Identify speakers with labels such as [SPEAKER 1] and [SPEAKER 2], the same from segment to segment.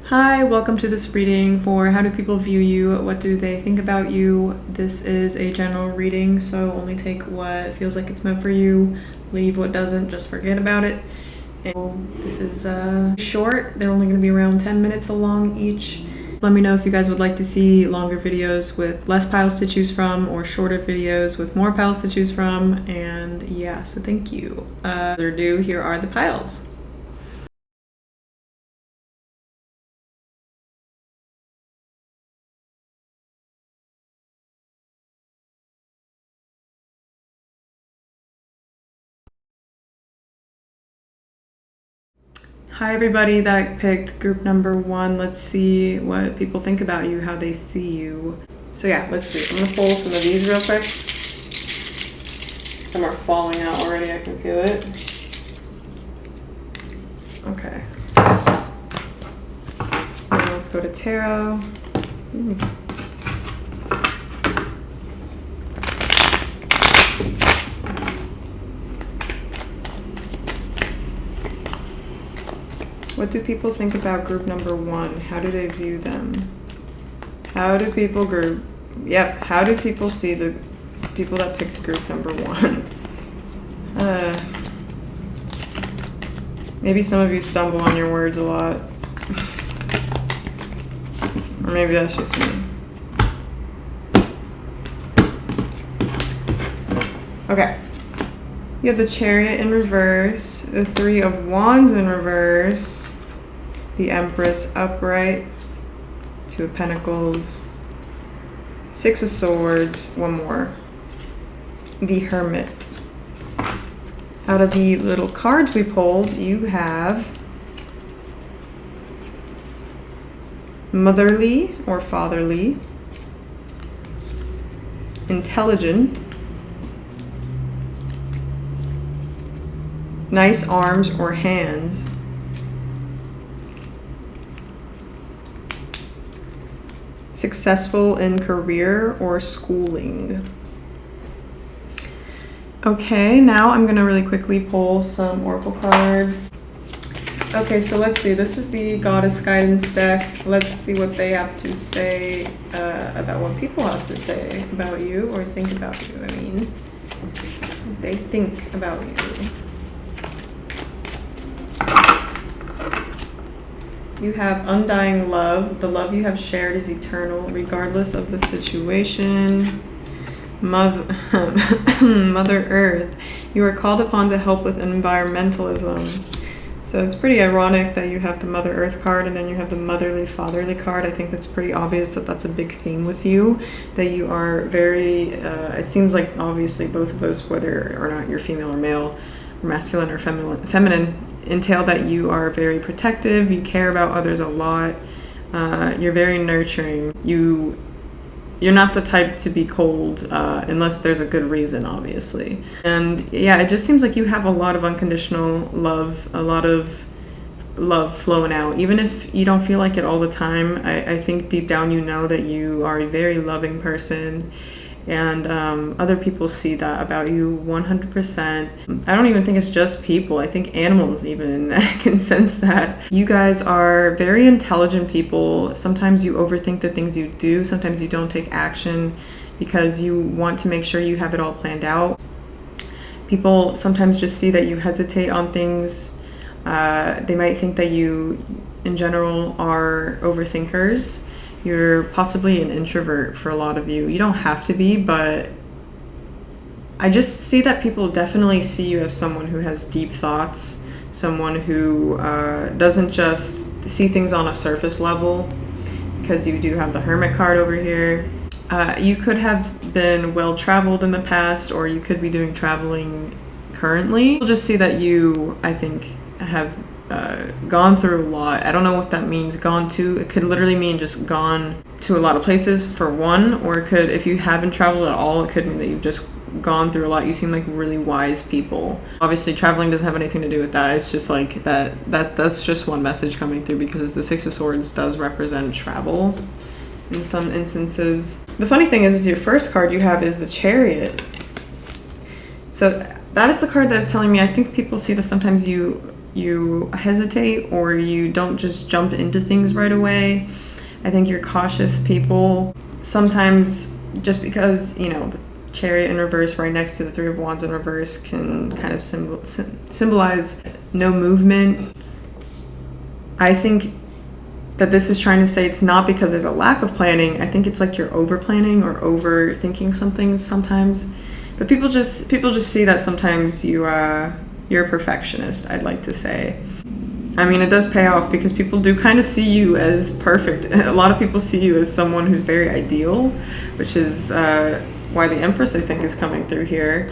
[SPEAKER 1] Hi, welcome to this reading for how do people view you, what do they think about you. This is a general reading, so only take what feels like it's meant for you, leave what doesn't, just forget about it. And this is short, they're only going to be around 10 minutes along each. Let me know if you guys would like to see longer videos with less piles to choose from or shorter videos with more piles to choose from, and yeah, so thank you. Without further ado, here are the piles. Hi everybody that picked group number 1. Let's see what people think about you, how they see you. So yeah, let's see. I'm gonna pull some of these real quick. Some are falling out already, I can feel it. Okay. Now let's go to tarot. Ooh. What do people think about group number 1? How do they view them? How do people group? Yep, how do people see the people that picked group number 1? Maybe some of you stumble on your words a lot. Or maybe that's just me. Okay. You have the Chariot in reverse, the 3 of Wands in reverse, the Empress upright, 2 of Pentacles, 6 of Swords, one more, the Hermit. Out of the little cards we pulled, you have motherly or fatherly, intelligent, nice arms or hands, successful in career or schooling. Okay, now I'm gonna really quickly pull some oracle cards. Okay, so let's see. This is the Goddess Guidance deck. Let's see what they have to say about what people have to say about you or think about you. I mean, what they think about you. You have undying love. The love you have shared is eternal, regardless of the situation. Mother Earth. You are called upon to help with environmentalism. So it's pretty ironic that you have the Mother Earth card and then you have the motherly, fatherly card. I think that's pretty obvious that that's a big theme with you, that you are very, it seems like obviously both of those, whether or not you're female or male, or masculine or feminine, entail that you are very protective, you care about others a lot, you're very nurturing, you're not the type to be cold unless there's a good reason, obviously. And yeah, it just seems like you have a lot of unconditional love, a lot of love flowing out, even if you don't feel like it all the time. I think deep down you know that you are a very loving person, and other people see that about you 100%. I don't even think it's just people. I think animals even can sense that. You guys are very intelligent people. Sometimes you overthink the things you do. Sometimes you don't take action because you want to make sure you have it all planned out. People sometimes just see that you hesitate on things. They might think that you, in general, are overthinkers. You're possibly an introvert for a lot of you. You don't have to be, but I just see that people definitely see you as someone who has deep thoughts, someone who doesn't just see things on a surface level, because you do have the Hermit card over here. You could have been well-traveled in the past, or you could be doing traveling currently. You'll just see that you, I think, have gone through a lot. I don't know what that means. Gone to, it could literally mean just gone to a lot of places for one, or it could, if you haven't traveled at all, it could mean that you've just gone through a lot. You seem like really wise people. Obviously traveling doesn't have anything to do with that. It's just like that's just one message coming through, because the 6 of Swords does represent travel in some instances. The funny thing is your first card you have is the Chariot. So that is the card that is telling me, I think people see that sometimes you you hesitate or you don't just jump into things right away. I think you're cautious people. Sometimes just because, you know, the Chariot in reverse right next to the Three of Wands in reverse can kind of symbolize no movement. I think that this is trying to say it's not because there's a lack of planning. I think it's like you're over planning or overthinking some things sometimes. But people just see that sometimes you're a perfectionist, I'd like to say. I mean, it does pay off because people do kind of see you as perfect. A lot of people see you as someone who's very ideal, which is why the Empress, I think, is coming through here.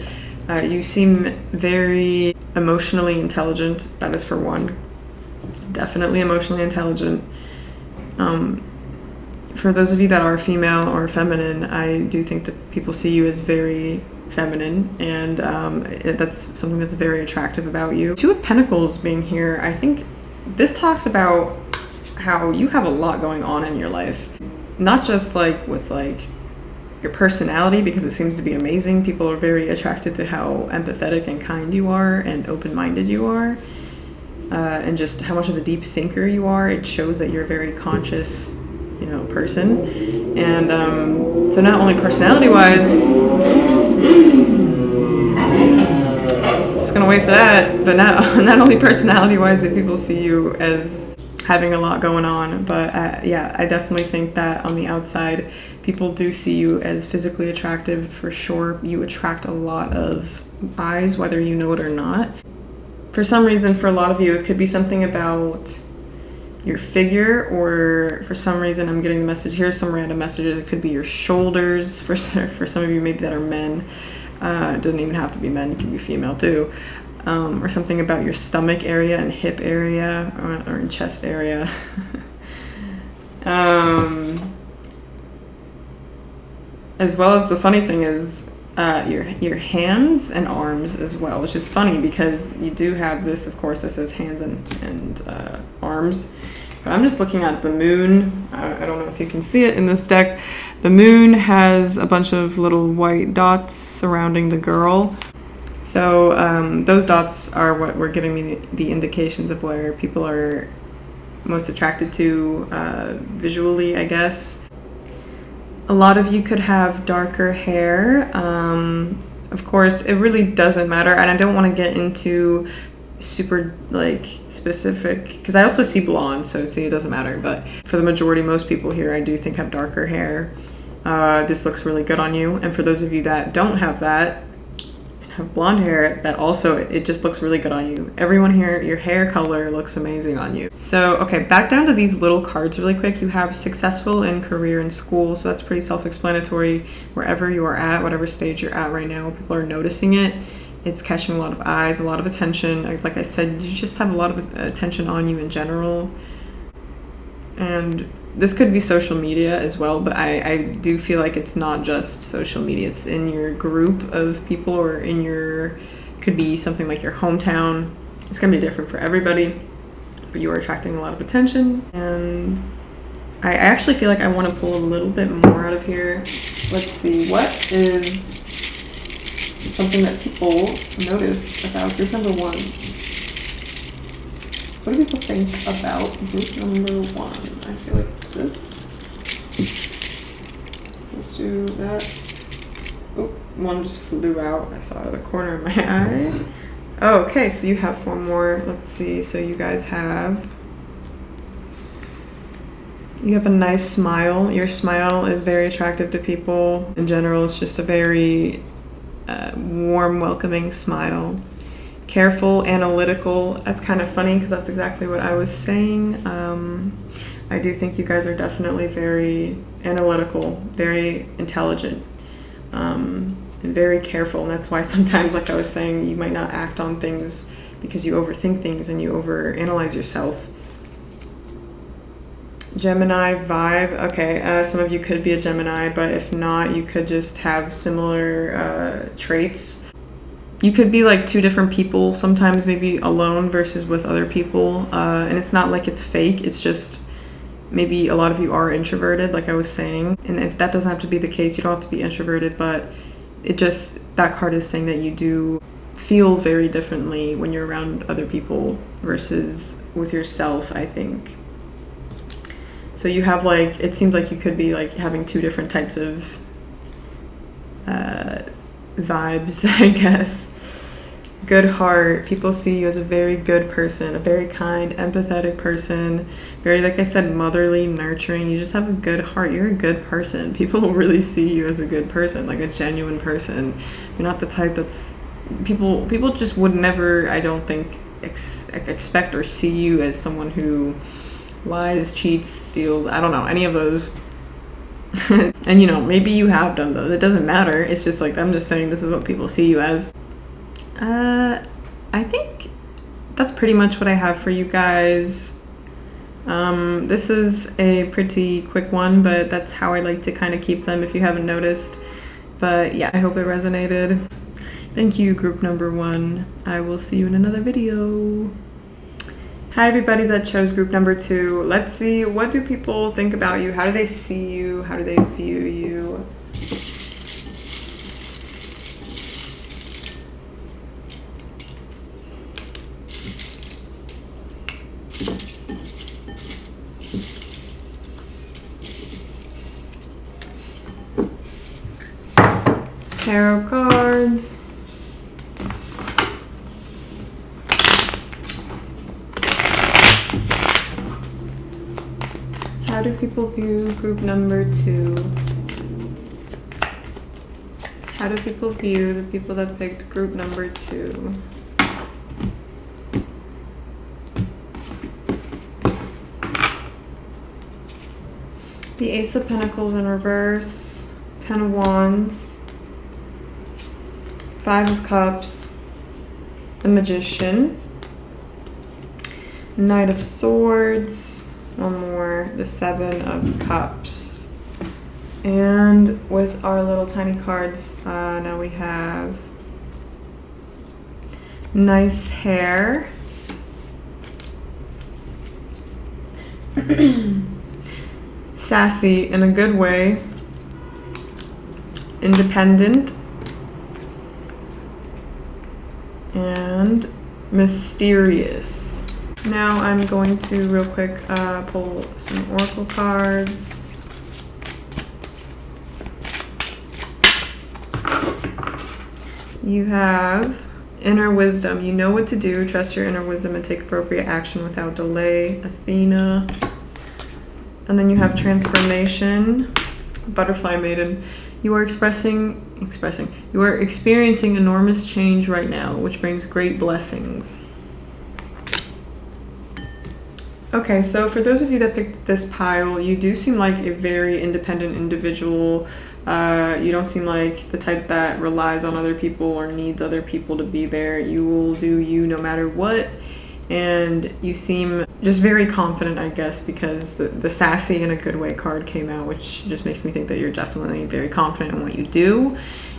[SPEAKER 1] You seem very emotionally intelligent. That is for one. Definitely emotionally intelligent. For those of you that are female or feminine, I do think that people see you as very feminine, and that's something that's very attractive about you. Two of Pentacles being here, I think this talks about how you have a lot going on in your life. Not just like with like your personality, because it seems to be amazing. People are very attracted to how empathetic and kind you are and open-minded you are. And just how much of a deep thinker you are. It shows that you're a very conscious, you know, person. And so not only personality-wise, just gonna wait for that, but not only personality-wise do people see you as having a lot going on, but yeah, I definitely think that on the outside, people do see you as physically attractive for sure. You attract a lot of eyes, whether you know it or not. For some reason, for a lot of you, it could be something about your figure, or for some reason, I'm getting the message here, some random messages. It could be your shoulders. For some of you, maybe that are men. It doesn't even have to be men. It can be female too. Or something about your stomach area and hip area, or in chest area. As well as the funny thing is, your hands and arms as well, which is funny because you do have this, of course, that says hands and arms. But I'm just looking at the moon. I don't know if you can see it in this deck. The moon has a bunch of little white dots surrounding the girl. So those dots are what were giving me the indications of where people are most attracted to visually, I guess. A lot of you could have darker hair. Of course, it really doesn't matter, and I don't want to get into super like specific, because I also see blonde, so see, it doesn't matter. But for the majority, most people here, I do think have darker hair. This looks really good on you. And for those of you that don't have that, have blonde hair, that also, it just looks really good on you. Everyone here, your hair color looks amazing on you. So, okay, back down to these little cards really quick. You have successful in career and school, so that's pretty self-explanatory. Wherever you are at, whatever stage you're at right now, people are noticing it. It's catching a lot of eyes, a lot of attention. Like I said, you just have a lot of attention on you in general. And this could be social media as well, but I do feel like it's not just social media. It's in your group of people, or in your, could be something like your hometown. It's going to be different for everybody, but you are attracting a lot of attention. And I actually feel like I want to pull a little bit more out of here. Let's see, what is something that people notice about group number one? What do people think about group number one? I feel like this. Let's do that. Oh, one just flew out. I saw it out of the corner of my eye. Oh, okay, so you have four more. Let's see. So you guys have... You have a nice smile. Your smile is very attractive to people. In general, it's just a very warm, welcoming smile. Careful, analytical. That's kind of funny because that's exactly what I was saying. I do think you guys are definitely very analytical, very intelligent, and very careful. And that's why sometimes, like I was saying, you might not act on things because you overthink things and you overanalyze yourself. Gemini vibe. Okay, some of you could be a Gemini, but if not, you could just have similar traits. You could be like two different people, sometimes maybe alone versus with other people. And it's not like it's fake. It's just maybe a lot of you are introverted, like I was saying. And if that doesn't have to be the case, you don't have to be introverted, but it just, that card is saying that you do feel very differently when you're around other people versus with yourself, I think. So you have like, it seems like you could be like having two different types of vibes, I guess. Good heart. People see you as a very good person, a very kind, empathetic person, very, like I said, motherly, nurturing. You just have a good heart. You're a good person. People will really see you as a good person, like a genuine person. You're not the type that's people just would never, I don't think, expect or see you as someone who lies, cheats, steals, I don't know, any of those. And you know, maybe you have done those. It doesn't matter. It's just like, I'm just saying this is what people see you as. I think that's pretty much what I have for you guys. This is a pretty quick one, but that's how I like to kind of keep them if you haven't noticed. But yeah, I hope it resonated. Thank you, group number 1. I will see you in another video. Hi, everybody that chose group number 2. Let's see, what do people think about you? How do they see you? How do they view you? Tarot cards. How do people view group number 2? How do people view the people that picked group number 2? The Ace of Pentacles in reverse, 10 of Wands, 5 of Cups, the Magician, Knight of Swords, one more, the 7 of Cups. And with our little tiny cards, now we have nice hair, sassy in a good way, independent, and mysterious. Now I'm going to real quick pull some oracle cards. You have inner wisdom. You know what to do. Trust your inner wisdom and take appropriate action without delay. Athena. And then you have transformation. Butterfly maiden. You are you are experiencing enormous change right now, which brings great blessings. Okay, so for those of you that picked this pile, you do seem like a very independent individual. You don't seem like the type that relies on other people or needs other people to be there. You will do you no matter what. And you seem just very confident, I guess, because the sassy in a good way card came out, which just makes me think that you're definitely very confident in what you do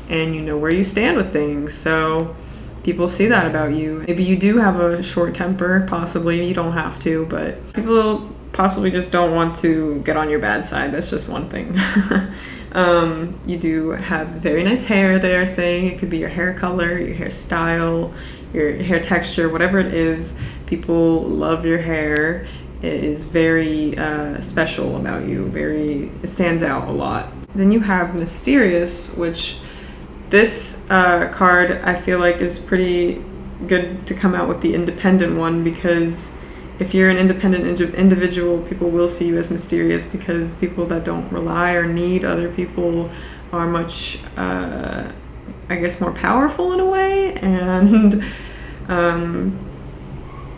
[SPEAKER 1] and you know where you stand with things. So people see that about you. Maybe you do have a short temper, possibly. You don't have to, but people possibly just don't want to get on your bad side. That's just one thing. You do have very nice hair, they are saying. It could be your hair color, your hairstyle, your hair texture, whatever it is. People love your hair. It is very special about you. It stands out a lot. Then you have mysterious, which this card I feel like is pretty good to come out with the independent one, because if you're an independent individual, people will see you as mysterious, because people that don't rely or need other people are much, I guess, more powerful in a way. And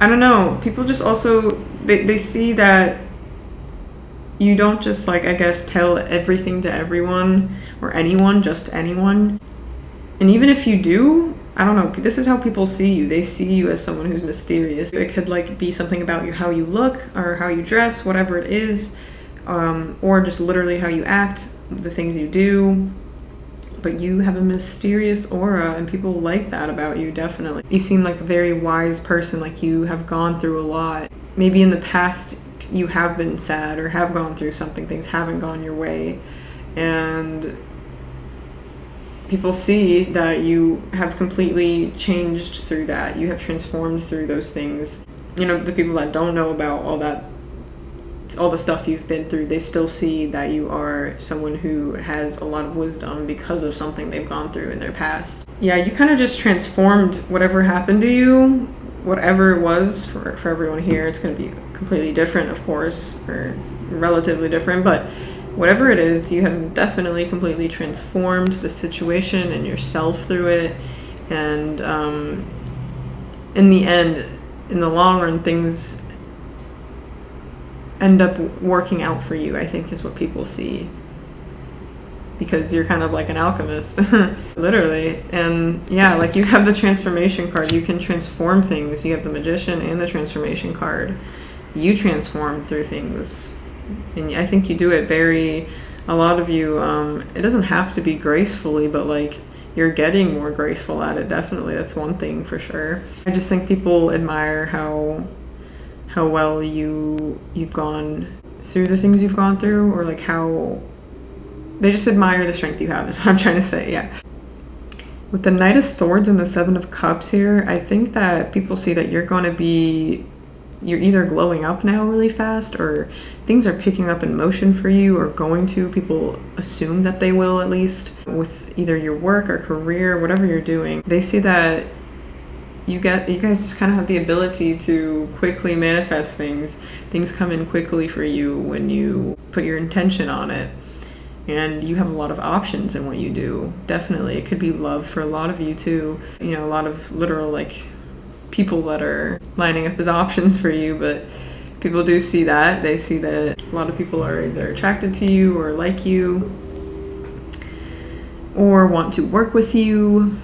[SPEAKER 1] I don't know, people just also, they see that you don't just, like, I guess, tell everything to everyone or anyone, just anyone. And even if you do, I don't know, this is how people see you. They see you as someone who's mysterious. It could like be something about you, how you look or how you dress, whatever it is, or just literally how you act, the things you do. But you have a mysterious aura and people like that about you, definitely. You seem like a very wise person, like you have gone through a lot. Maybe in the past you have been sad or have gone through something, things haven't gone your way. And people see that you have completely changed through that. You have transformed through those things. You know, the people that don't know about all that, all the stuff you've been through, they still see that you are someone who has a lot of wisdom because of something they've gone through in their past. Yeah, you kind of just transformed whatever happened to you, whatever it was for everyone here. It's going to be completely different, of course, or relatively different, but whatever it is, you have definitely completely transformed the situation and yourself through it. And in the end, in the long run, things end up working out for you, I think, is what people see. Because you're kind of like an alchemist, literally. And yeah, like you have the transformation card. You can transform things. You have the magician and the transformation card. You transform through things. And I think you do it a lot of you, it doesn't have to be gracefully, but like you're getting more graceful at it. Definitely. That's one thing for sure. I just think people admire how well you've gone through the things you've gone through, or like how they just admire the strength you have, is what I'm trying to say. Yeah. With the Knight of Swords and the Seven of Cups here, I think that people see that you're either glowing up now really fast, or things are picking up in motion for you, or going to. People assume that they will, at least, with either your work or career, whatever you're doing. They see that you guys just kind of have the ability to quickly manifest things. Things come in quickly for you when you put your intention on it. And you have a lot of options in what you do. Definitely. It could be love for a lot of you too. You know, a lot of literal like people that are lining up as options for you, but people do see that. They see that a lot of people are either attracted to you or like you or want to work with you.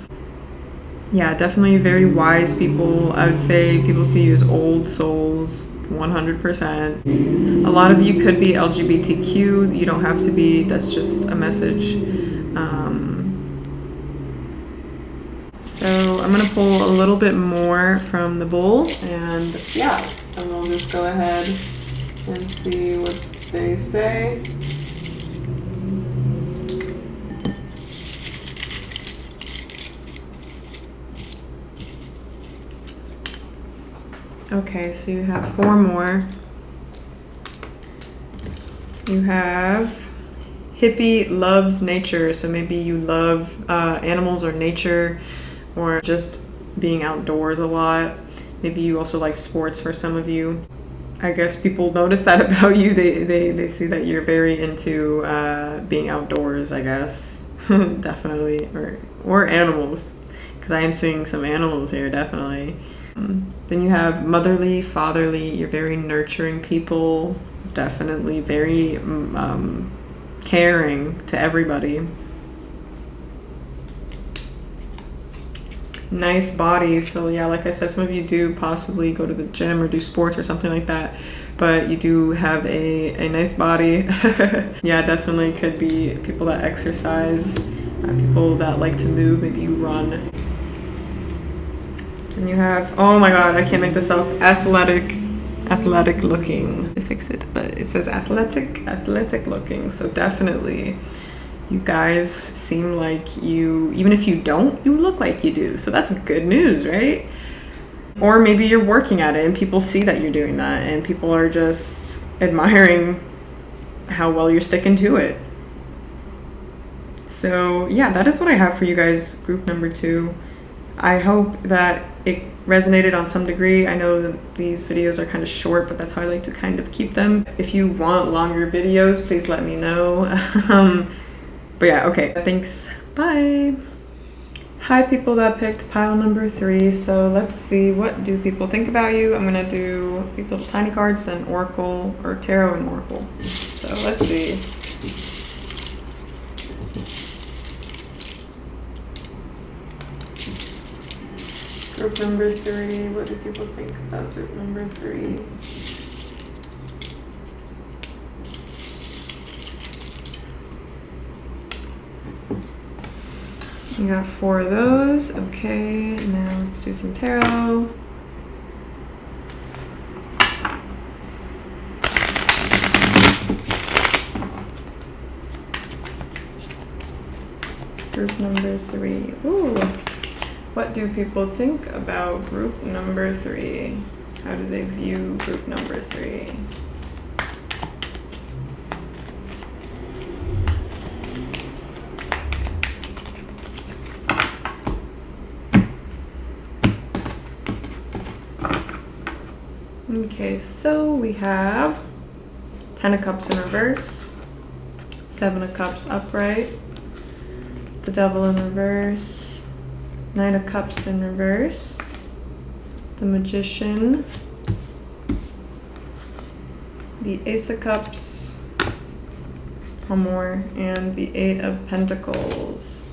[SPEAKER 1] Yeah, definitely very wise people. I would say people see you as old souls, 100%. A lot of you could be LGBTQ. You don't have to be. That's just a message. So I'm going to pull a little bit more from the bowl, and yeah, and we'll just go ahead and see what they say. Okay, so you have 4 more. You have hippie loves nature. So maybe you love animals or nature, or just being outdoors a lot. Maybe you also like sports for some of you. I guess people notice that about you. They see that you're very into being outdoors, I guess. Definitely. Or animals, because I am seeing some animals here, definitely. Then you have motherly, fatherly. You're very nurturing people. Definitely very caring to everybody. Nice body. So yeah, like I said, some of you do possibly go to the gym or do sports or something like that, but you do have a nice body. Yeah, definitely could be people that exercise, people that like to move. Maybe you run. And you have, oh my god, I can't make this up, athletic looking. I fix it, but it says athletic looking. So definitely you guys seem like you, even if you don't, you look like you do. So that's good news, right? Or maybe you're working at it and people see that you're doing that, and people are just admiring how well you're sticking to it. So yeah, that is what I have for you guys, group number 2. I hope that it resonated on some degree. I know that these videos are kind of short, but that's how I like to kind of keep them. If you want longer videos, please let me know. But yeah, okay, thanks. Bye. Hi, people that picked pile number 3. So let's see, what do people think about you? I'm gonna do these little tiny cards, then Oracle, or Tarot and Oracle. So let's see. Group number 3, what do people think about group number 3? We got 4 of those. Okay, now let's do some tarot. Group number 3. Ooh. What do people think about group number 3? How do they view group number 3? Okay, so we have 10 of Cups in reverse, 7 of Cups upright, the Devil in reverse, 9 of Cups in reverse, the Magician, the Ace of Cups, one more, and the 8 of Pentacles.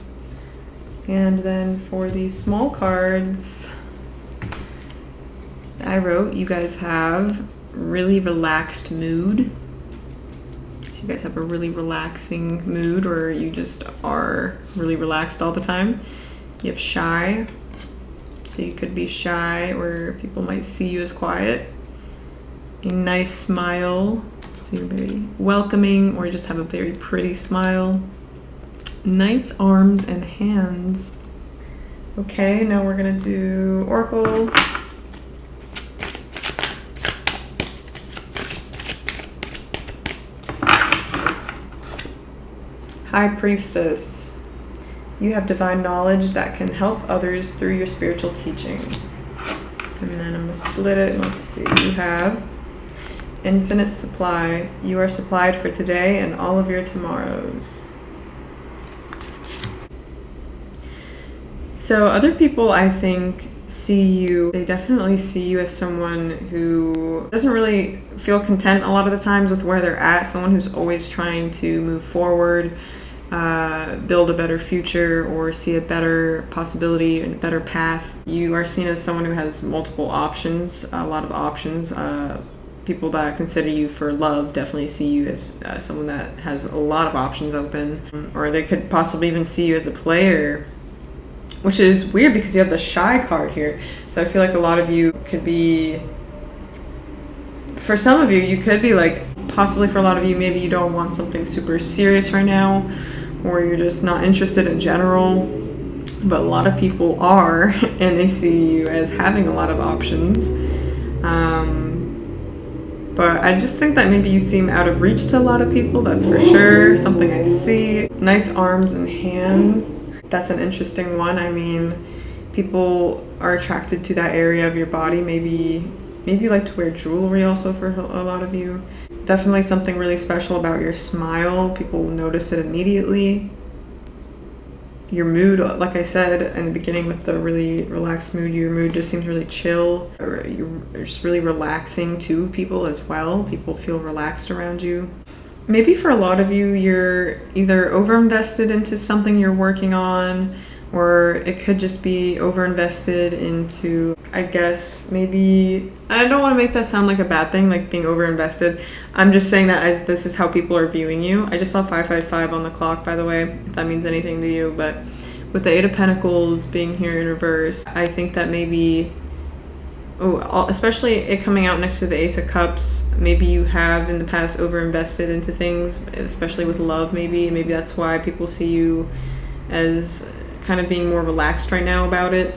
[SPEAKER 1] And then for the small cards, I wrote, you guys have really relaxed mood. So you guys have a really relaxing mood, or you just are really relaxed all the time. You have shy. So you could be shy, or people might see you as quiet. A nice smile. So you're very welcoming, or just have a very pretty smile. Nice arms and hands. Okay, now we're gonna do Oracle. High Priestess, you have divine knowledge that can help others through your spiritual teaching. And then I'm going to split it, and let's see. You have infinite supply. You are supplied for today and all of your tomorrows. So other people, I think, they definitely see you as someone who doesn't really feel content a lot of the times with where they're at, someone who's always trying to move forward, build a better future, or see a better possibility and a better path. You are seen as someone who has multiple options, a lot of options. People that consider you for love definitely see you as someone that has a lot of options open, or they could possibly even see you as a player, which is weird because you have the shy card here. So I feel like a lot of you could be, for some of you, you could be like, possibly for a lot of you, maybe you don't want something super serious right now, or you're just not interested in general. But a lot of people are, and they see you as having a lot of options. But I just think that maybe you seem out of reach to a lot of people, that's for sure. Something I see. Nice arms and hands. That's an interesting one. I mean, people are attracted to that area of your body. Maybe you like to wear jewelry also for a lot of you. Definitely something really special about your smile. People will notice it immediately. Your mood, like I said in the beginning with the really relaxed mood, your mood just seems really chill. You're just really relaxing to people as well. People feel relaxed around you. Maybe for a lot of you, you're either overinvested into something you're working on, or it could just be overinvested into, I guess, maybe, I don't want to make that sound like a bad thing, like being overinvested. I'm just saying that as this is how people are viewing you. I just saw 555 on the clock, by the way, if that means anything to you. But with the 8 of Pentacles being here in reverse, I think that maybe, especially it coming out next to the Ace of Cups, maybe you have in the past overinvested into things, especially with love. Maybe that's why people see you as kind of being more relaxed right now about it.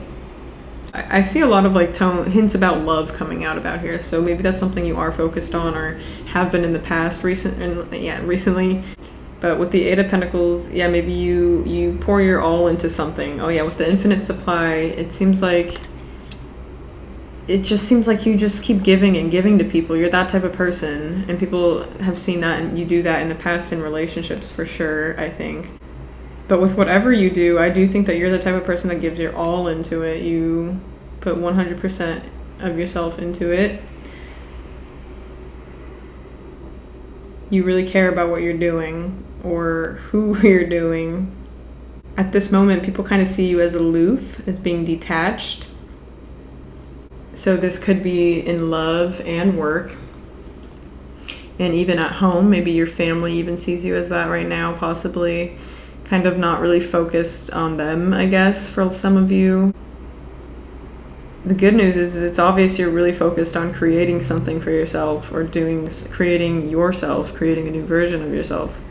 [SPEAKER 1] I see a lot of like hints about love coming out about here, so maybe that's something you are focused on or have been in the past recently. But with the 8 of Pentacles, yeah, maybe you pour your all into something. Oh yeah, with the infinite supply, it just seems like you just keep giving and giving to people. You're that type of person, and people have seen that, and you do that in the past in relationships for sure, I think. But with whatever you do, I do think that you're the type of person that gives your all into it. You put 100% of yourself into it. You really care about what you're doing or who you're doing. At this moment, people kind of see you as aloof, as being detached. So this could be in love and work. And even at home, maybe your family even sees you as that right now, possibly. Kind of not really focused on them, I guess, for some of you. The good news is it's obvious you're really focused on creating something for yourself, or creating a new version of yourself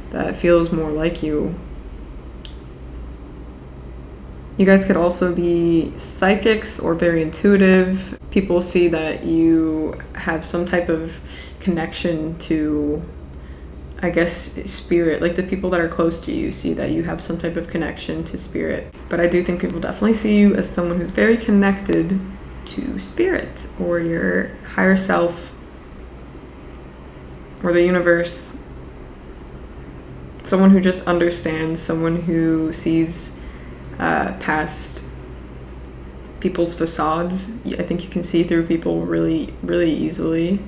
[SPEAKER 1] that feels more like you. You guys could also be psychics or very intuitive. People see that you have some type of connection to, I guess, spirit. Like the people that are close to you see that you have some type of connection to spirit. But I do think people definitely see you as someone who's very connected to spirit or your higher self or the universe. Someone who just understands, someone who sees past people's facades. I think you can see through people really, really easily.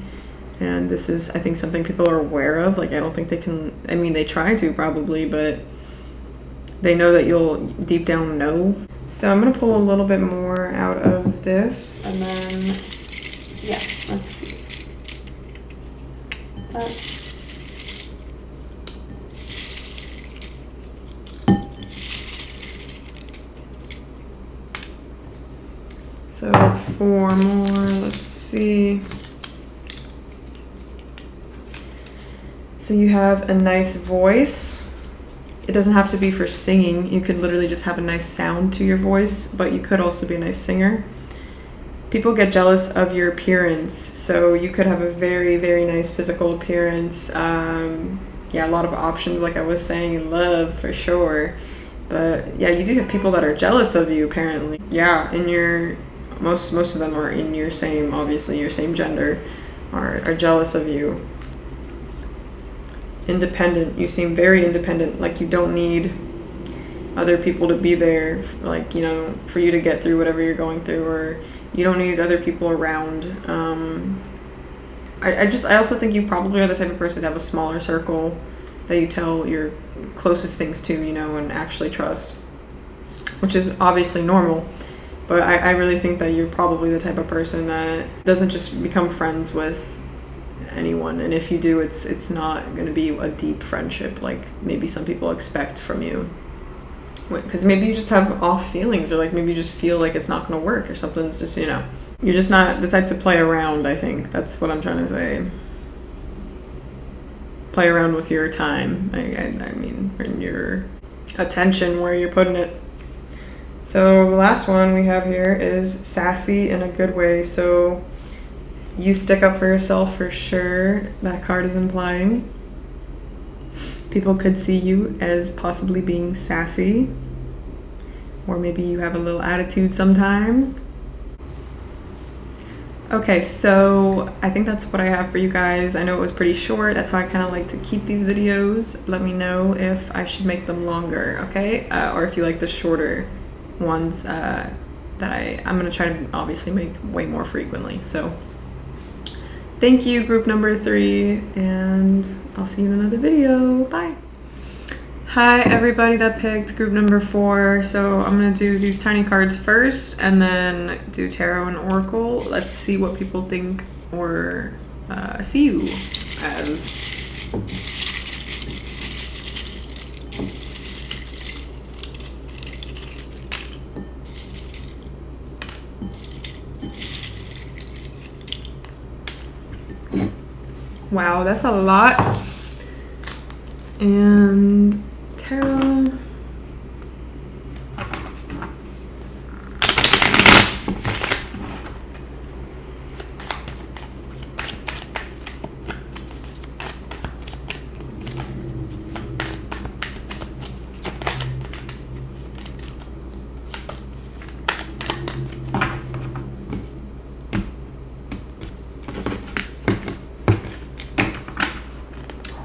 [SPEAKER 1] And this is, I think, something people are aware of. Like, I don't think they can, I mean, they try to probably, but they know that you'll deep down know. So I'm going to pull a little bit more out of this. And then, yeah, let's see. So 4 more, let's see. So you have a nice voice. It doesn't have to be for singing. You could literally just have a nice sound to your voice, but you could also be a nice singer. People get jealous of your appearance, so you could have a very, very nice physical appearance. Yeah, a lot of options, like I was saying, in love, for sure. But yeah, you do have people that are jealous of you, apparently. Yeah, in your... Most of them are in your same, obviously, your same gender, are jealous of you. Independent. You seem very independent, like you don't need other people to be there, like, you know, for you to get through whatever you're going through, or you don't need other people around. I also think you probably are the type of person to have a smaller circle that you tell your closest things to, you know, and actually trust, which is obviously normal. But I really think that you're probably the type of person that doesn't just become friends with anyone. And if you do, it's not going to be a deep friendship like maybe some people expect from you. Because maybe you just have off feelings, or like maybe you just feel like it's not going to work, or something's just, you know, you're just not the type to play around, I think. That's what I'm trying to say. Play around with your time. I mean, and your attention, where you're putting it. So the last one we have here is sassy in a good way. So you stick up for yourself for sure. That card is implying. People could see you as possibly being sassy, or maybe you have a little attitude sometimes. Okay, so I think that's what I have for you guys. I know it was pretty short. That's how I kind of like to keep these videos. Let me know if I should make them longer, okay? Or if you like the shorter ones that I'm going to try to obviously make way more frequently. So thank you, group number 3, and I'll see you in another video. Bye. Hi, everybody that picked group number 4. So I'm going to do these tiny cards first and then do tarot and oracle. Let's see what people think or see you as. Wow, that's a lot. And tarot.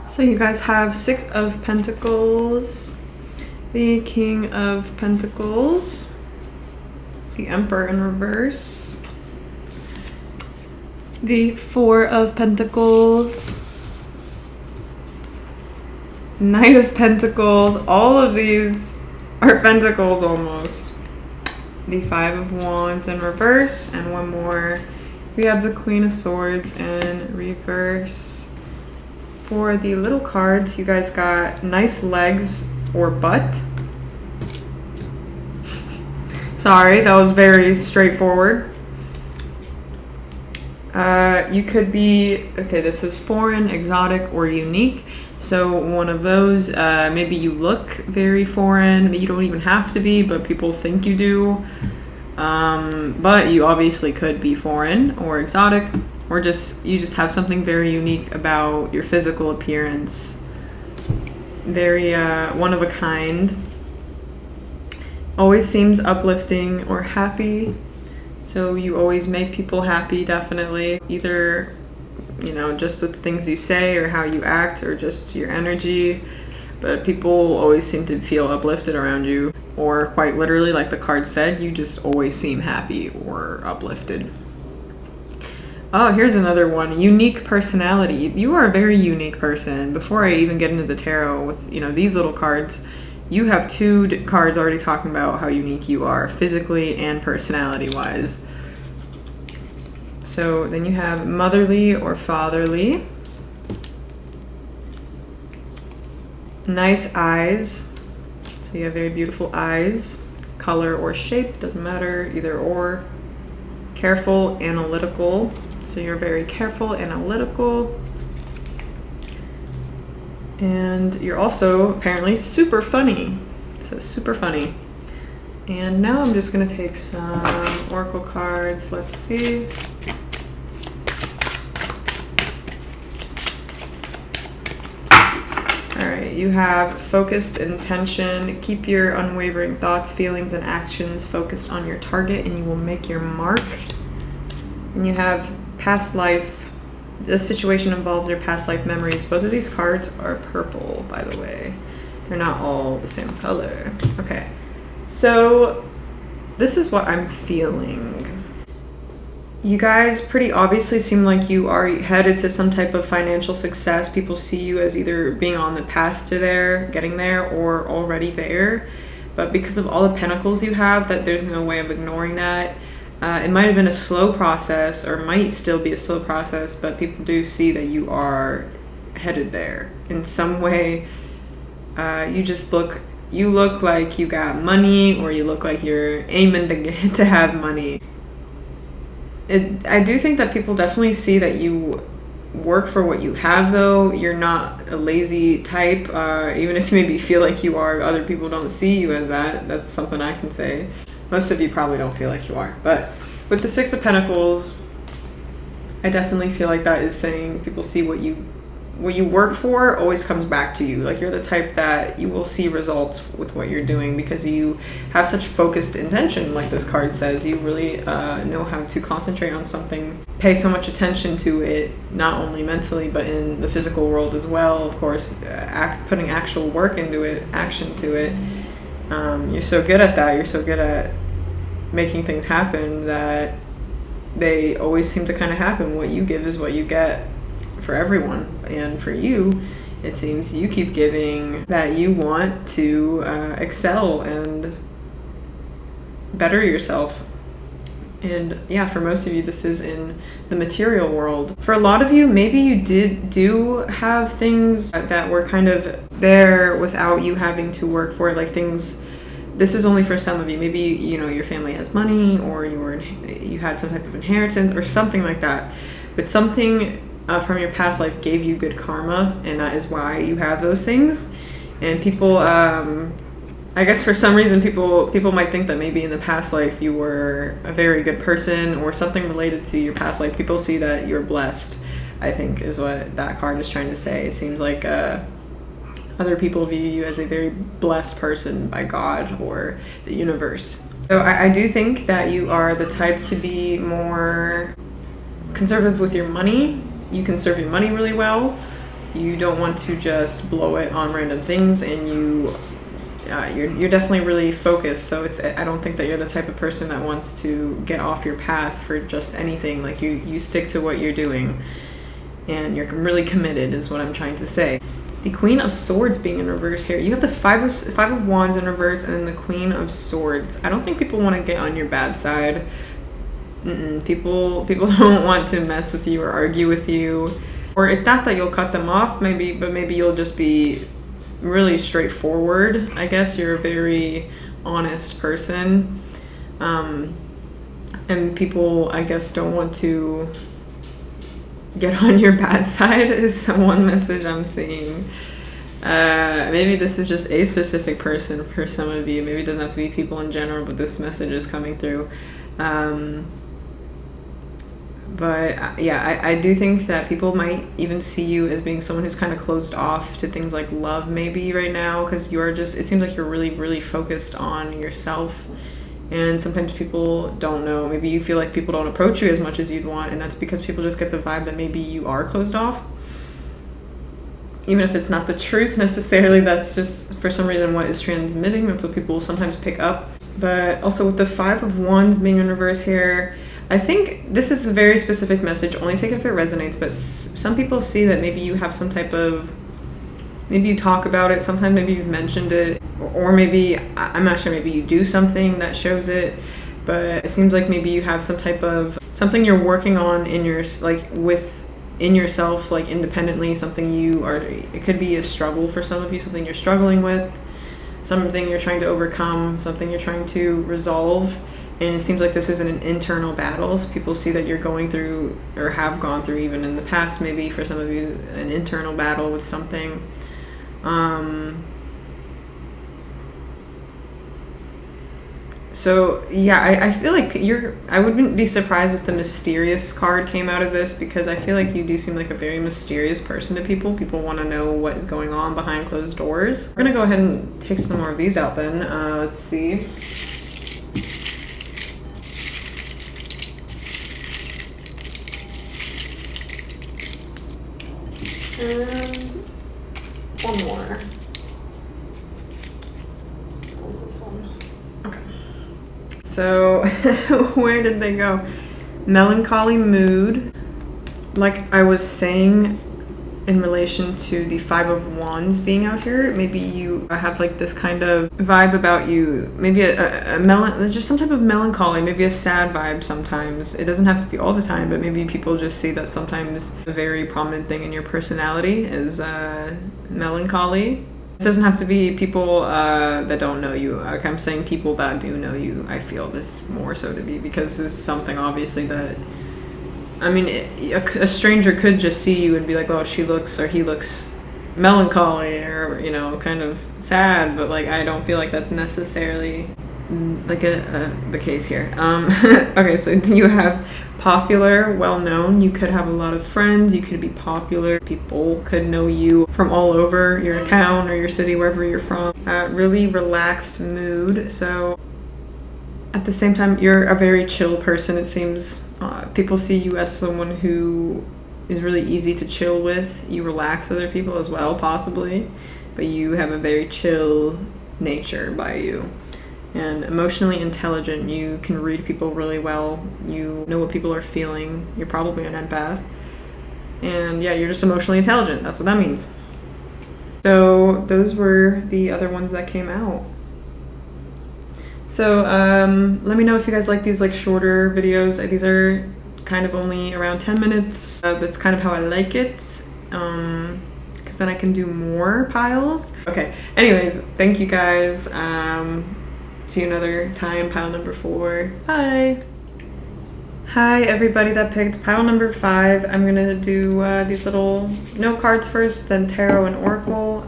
[SPEAKER 1] So you guys have 6 of Pentacles, the King of Pentacles, the Emperor in reverse, the 4 of Pentacles, Knight of Pentacles. All of these are Pentacles almost. The 5 of Wands in reverse, and one more. We have the Queen of Swords in reverse. For the little cards, you guys got nice legs or butt. Sorry, that was very straightforward. You could be, okay, this is foreign, exotic, or unique. So one of those, maybe you look very foreign, you don't even have to be, but people think you do. But you obviously could be foreign or exotic, or you just have something very unique about your physical appearance. Very one of a kind. Always seems uplifting or happy. So you always make people happy, definitely. Either, just with the things you say or how you act or just your energy. But people always seem to feel uplifted around you. Or quite literally, like the card said, you just always seem happy or uplifted. Oh, here's another one. Unique personality. You are a very unique person. Before I even get into the tarot with, these little cards, you have two cards already talking about how unique you are, physically and personality-wise. So then you have motherly or fatherly. Nice eyes. So you have very beautiful eyes. Color or shape, doesn't matter, either or. Careful, analytical. So you're very careful, analytical. And you're also apparently super funny. So super funny. And now I'm just going to take some oracle cards. Let's see. All right, you have focused intention. Keep your unwavering thoughts, feelings, and actions focused on your target, and you will make your mark. And you have past life. This situation involves your past life memories. Both of these cards are purple, by the way. They're not all the same color. Okay, so this is what I'm feeling. You guys pretty obviously seem like you are headed to some type of financial success. People see you as either being on the path to getting there, or already there. But because of all the pentacles you have, that there's no way of ignoring that. It might have been a slow process, or might still be a slow process, but people do see that you are headed there in some way. You look like you got money, or you look like you're aiming to have money. I do think that people definitely see that you work for what you have, though. You're not a lazy type. Even if you maybe feel like you are, other people don't see you as that. That's something I can say. Most of you probably don't feel like you are. But with the Six of Pentacles, I definitely feel like that is saying people see what you work for always comes back to you. Like, you're the type that you will see results with what you're doing because you have such focused intention, like this card says. You really know how to concentrate on something, pay so much attention to it, not only mentally but in the physical world as well, of course. Putting actual work into it, action to it. You're so good at that. You're so good at making things happen that they always seem to kind of happen. What you give is what you get for everyone. And for you, it seems you keep giving that you want to excel and better yourself. And yeah, for most of you, this is in the material world. For a lot of you, maybe you do have things that were kind of there without you having to work for it, like things. This is only for some of you. Maybe, your family has money, or you had some type of inheritance or something like that. But something from your past life gave you good karma, and that is why you have those things. And people, I guess for some reason, people might think that maybe in the past life you were a very good person or something related to your past life. People see that you're blessed, I think, is what that card is trying to say. It seems like other people view you as a very blessed person by God or the universe. So I do think that you are the type to be more conservative with your money. You conserve your money really well. You don't want to just blow it on random things, and you're definitely really focused. So I don't think that you're the type of person that wants to get off your path for just anything. Like, you stick to what you're doing, and you're really committed is what I'm trying to say. The Queen of Swords being in reverse here. You have the Five of Wands in reverse, and then the Queen of Swords. I don't think people want to get on your bad side. People don't want to mess with you or argue with you. Or it's not that you'll cut them off, but maybe you'll just be really straightforward. I guess you're a very honest person. And people, I guess, don't want to get on your bad side is one message I'm seeing. Maybe this is just a specific person for some of you. Maybe it doesn't have to be people in general, but this message is coming through. But yeah, I do think that people might even see you as being someone who's kind of closed off to things like love maybe right now, because you're just, it seems like you're really, really focused on yourself. And sometimes people don't know. Maybe you feel like people don't approach you as much as you'd want, and that's because people just get the vibe that maybe you are closed off. Even if it's not the truth necessarily, that's just for some reason what is transmitting. That's what people sometimes pick up. But also with the 5 of Wands being in reverse here, I think this is a very specific message. Only take it if it resonates. But some people see that maybe you have some type of, maybe you talk about it. Sometimes maybe you've mentioned it, or maybe, I'm not sure, maybe you do something that shows it. But it seems like maybe you have some type of, something you're working on in your, like in yourself, like independently, something you are, it could be a struggle for some of you, something you're struggling with, something you're trying to overcome, something you're trying to resolve. And it seems like this is an internal battle. So people see that you're going through, or have gone through even in the past, maybe for some of you, an internal battle with something. So yeah, I feel like I wouldn't be surprised if the mysterious card came out of this, because I feel like you do seem like a very mysterious person to people. People want to know what is going on behind closed doors. We're gonna go ahead and take some more of these out then. Let's see. And one more. This one. Okay. So where did they go? Melancholy mood. Like I was saying in relation to the 5 of Wands being out here, maybe you have like this kind of vibe about you, maybe just some type of melancholy, maybe a sad vibe sometimes. It doesn't have to be all the time, but maybe people just see that sometimes a very prominent thing in your personality is melancholy. This doesn't have to be people that don't know you. Like I'm saying people that do know you, I feel this more so to be, because this is something obviously that, I mean, a stranger could just see you and be like, oh, she looks, or he looks melancholy, or, you know, kind of sad, but like I don't feel like that's necessarily like the case here. Okay, so you have popular, well-known. You could have a lot of friends. You could be popular. People could know you from all over your town or your city, wherever you're from. Really relaxed mood. So at the same time, you're a very chill person, it seems. People see you as someone who is really easy to chill with. You relax other people as well, possibly, but you have a very chill nature by you. And emotionally intelligent, you can read people really well. You know what people are feeling. You're probably an empath. And yeah, you're just emotionally intelligent. That's what that means. So those were the other ones that came out. So let me know if you guys like these like shorter videos. These are kind of only around 10 minutes. That's kind of how I like it. Because then I can do more piles. Okay, anyways, thank you guys. See you another time, pile number 4. Bye. Hi everybody that picked pile number 5. I'm gonna do these little note cards first, then tarot and oracle.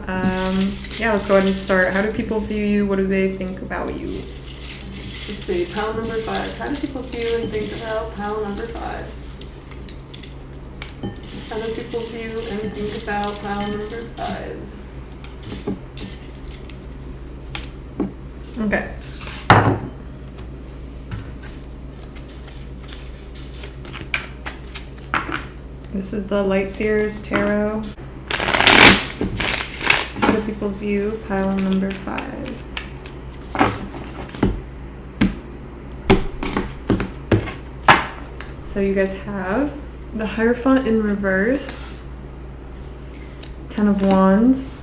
[SPEAKER 1] Yeah, let's go ahead and start. How do people view you? What do they think about you? Let's see, pile number 5. How do people feel and think about pile number 5? How do people view and think about pile number 5? Okay. This is the Light Seers Tarot. How do people view pile number 5? So you guys have the Hierophant in reverse, 10 of Wands,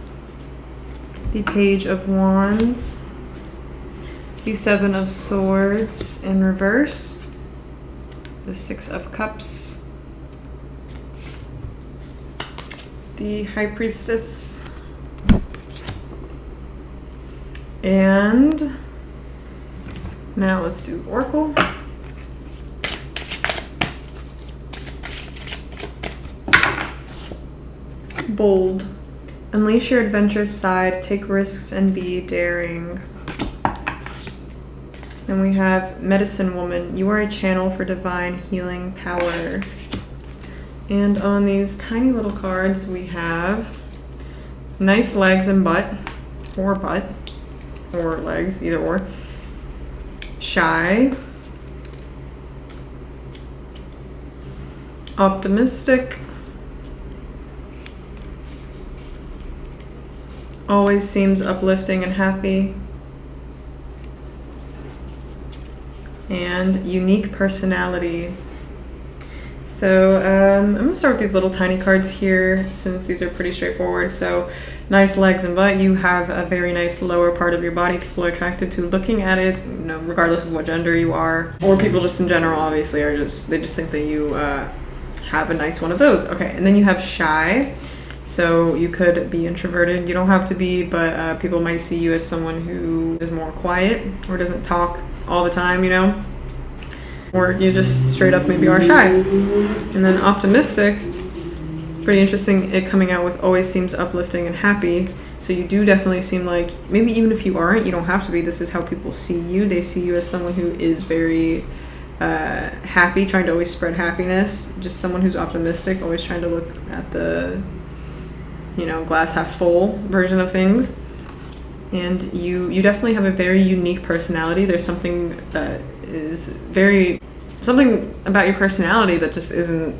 [SPEAKER 1] the Page of Wands, the 7 of Swords in reverse, the 6 of Cups, the High Priestess, and now let's do Oracle. bold. Unleash your adventurous side, take risks, and be daring. Then we have Medicine Woman. You are a channel for divine healing power. And on these tiny little cards, we have nice legs and butt, or legs, either or. Shy. Optimistic. Always seems uplifting and happy. And unique personality. So I'm going to start with these little tiny cards here since these are pretty straightforward. So nice legs and butt. You have a very nice lower part of your body. People are attracted to looking at it, you know, regardless of what gender you are. Or people just in general obviously they just think that you have a nice one of those. Okay, and then you have shy. So you could be introverted. You don't have to be, but people might see you as someone who is more quiet or doesn't talk all the time, you know? Or you just straight up maybe are shy. And then optimistic, it's pretty interesting, it coming out with always seems uplifting and happy. So you do definitely seem like, maybe even if you aren't, you don't have to be. This is how people see you. They see you as someone who is very happy, trying to always spread happiness. Just someone who's optimistic, always trying to look at the, you know, glass half full version of things. And you definitely have a very unique personality. There's something that is something about your personality that just isn't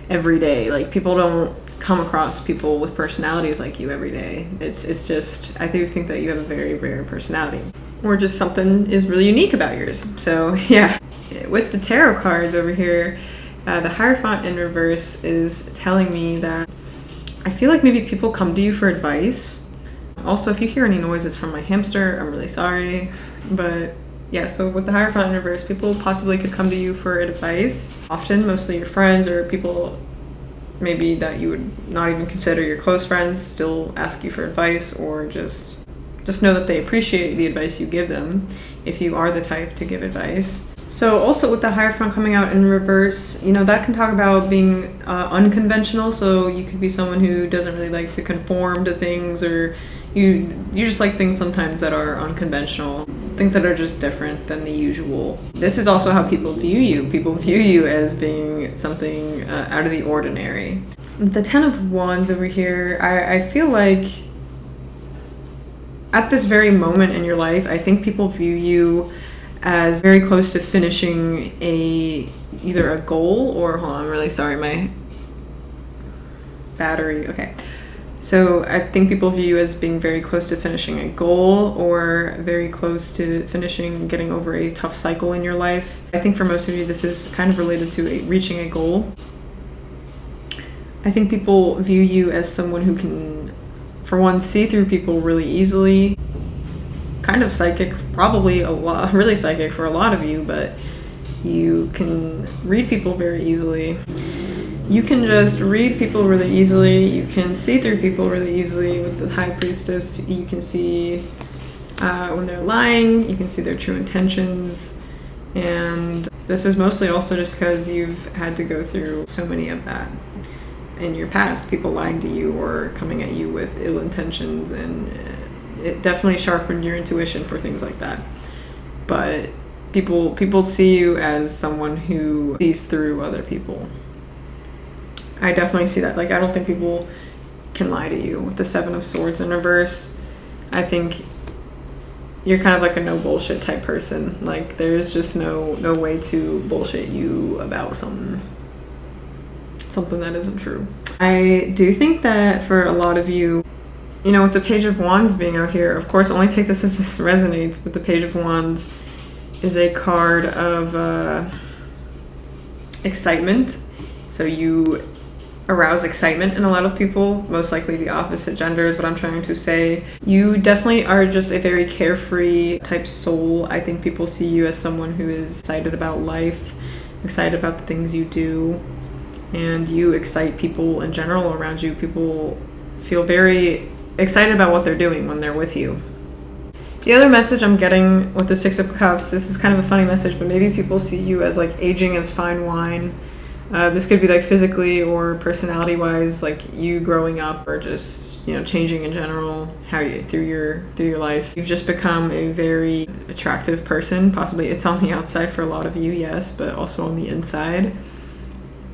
[SPEAKER 1] every day. Like, people don't come across people with personalities like you every day. It's just, I do think that you have a very rare personality, or just something is really unique about yours. So yeah, with the tarot cards over here, the Hierophant in reverse is telling me that I feel like maybe people come to you for advice. Also, if you hear any noises from my hamster, I'm really sorry. But yeah, so with the Hierophant in reverse, people possibly could come to you for advice. Often, mostly your friends or people maybe that you would not even consider your close friends still ask you for advice, or just know that they appreciate the advice you give them if you are the type to give advice. So also with the Hierophant coming out in reverse, you know, that can talk about being unconventional. So you could be someone who doesn't really like to conform to things, or you just like things sometimes that are unconventional, things that are just different than the usual. This is also how people view you. People view you as being something out of the ordinary. The Ten of Wands over here, I feel like at this very moment in your life, I think people view you as very close to finishing either a goal or, hold on, I'm really sorry, my battery, okay. So I think people view you as being very close to finishing a goal, or very close to getting over a tough cycle in your life. I think for most of you, this is kind of related to reaching a goal. I think people view you as someone who can, for one, see through people really easily. Kind of psychic, probably really psychic for a lot of you, but you can read people very easily. You can just read people really easily. You can see through people really easily. With the High Priestess, you can see when they're lying, you can see their true intentions. And this is mostly also just because you've had to go through so many of that in your past, people lying to you or coming at you with ill intentions, and it definitely sharpened your intuition for things like that. But people see you as someone who sees through other people. I definitely see that. Like, I don't think people can lie to you. With the Seven of Swords in reverse, I think you're kind of like a no bullshit type person. Like, there's just no way to bullshit you about something that isn't true. I do think that for a lot of you, you know, with the Page of Wands being out here, of course, only take this as this resonates, but the Page of Wands is a card of excitement. So you arouse excitement in a lot of people, most likely the opposite gender is what I'm trying to say. You definitely are just a very carefree type soul. I think people see you as someone who is excited about life, excited about the things you do, and you excite people in general around you. People feel very excited about what they're doing when they're with you. The other message I'm getting with the Six of Cups, this is kind of a funny message, but maybe people see you as like aging as fine wine. This could be like physically or personality wise, like you growing up or just, you know, changing in general, how you through your life. You've just become a very attractive person. Possibly it's on the outside for a lot of you, yes, but also on the inside.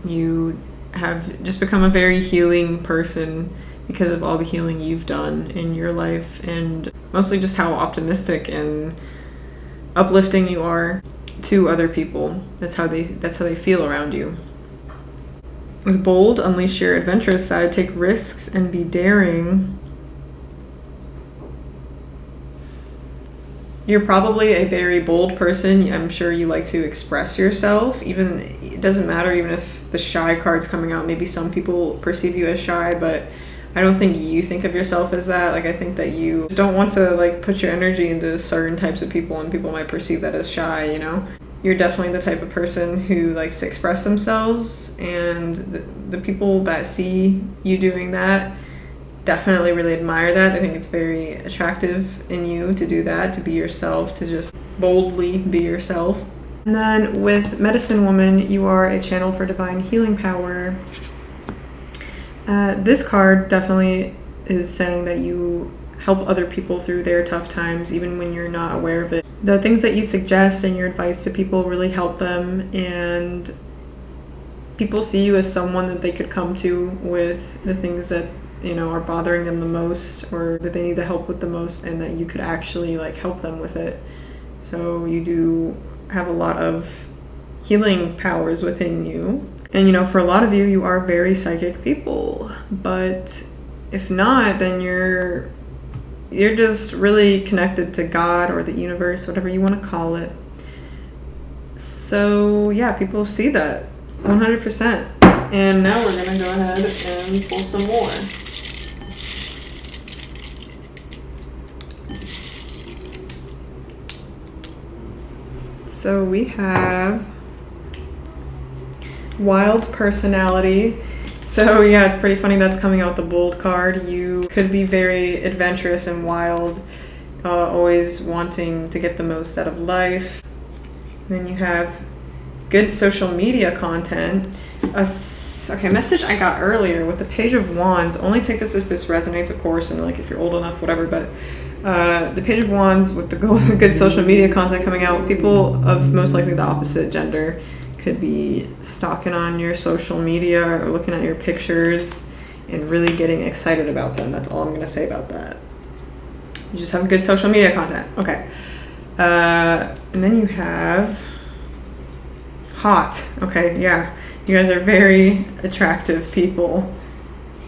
[SPEAKER 1] You have just become a very healing person because of all the healing you've done in your life, and mostly just how optimistic and uplifting you are to other people. That's how they feel around you. With bold, unleash your adventurous side, take risks and be daring. You're probably a very bold person. I'm sure you like to express yourself. Even it doesn't matter even if the shy card's coming out. Maybe some people perceive you as shy, but I don't think you think of yourself as that. Like, I think that you just don't want to like put your energy into certain types of people, and people might perceive that as shy, you know? You're definitely the type of person who likes to express themselves, and the people that see you doing that definitely really admire that. I think it's very attractive in you to do that, to be yourself, to just boldly be yourself. And then with Medicine Woman, you are a channel for divine healing power. This card definitely is saying that you help other people through their tough times, even when you're not aware of it. The things that you suggest and your advice to people really help them, and people see you as someone that they could come to with the things that, you know, are bothering them the most, or that they need the help with the most, and that you could actually like help them with it. So you do have a lot of healing powers within you. And, you know, for a lot of you, you are very psychic people, but if not, then you're just really connected to God or the universe, whatever you want to call it. So yeah, people see that 100%. And now we're gonna go ahead and pull some more. So we have wild personality. So yeah, it's pretty funny that's coming out the bold card. You could be very adventurous and wild, always wanting to get the most out of life. Then you have good social media content. Okay, message I got earlier with the Page of Wands. Only take this if this resonates, of course, and like if you're old enough, whatever. But the Page of Wands with the good social media content coming out, people of most likely the opposite gender could be stalking on your social media or looking at your pictures and really getting excited about them. That's all I'm going to say about that. You just have good social media content. Okay. And then you have hot. Okay, yeah. You guys are very attractive people.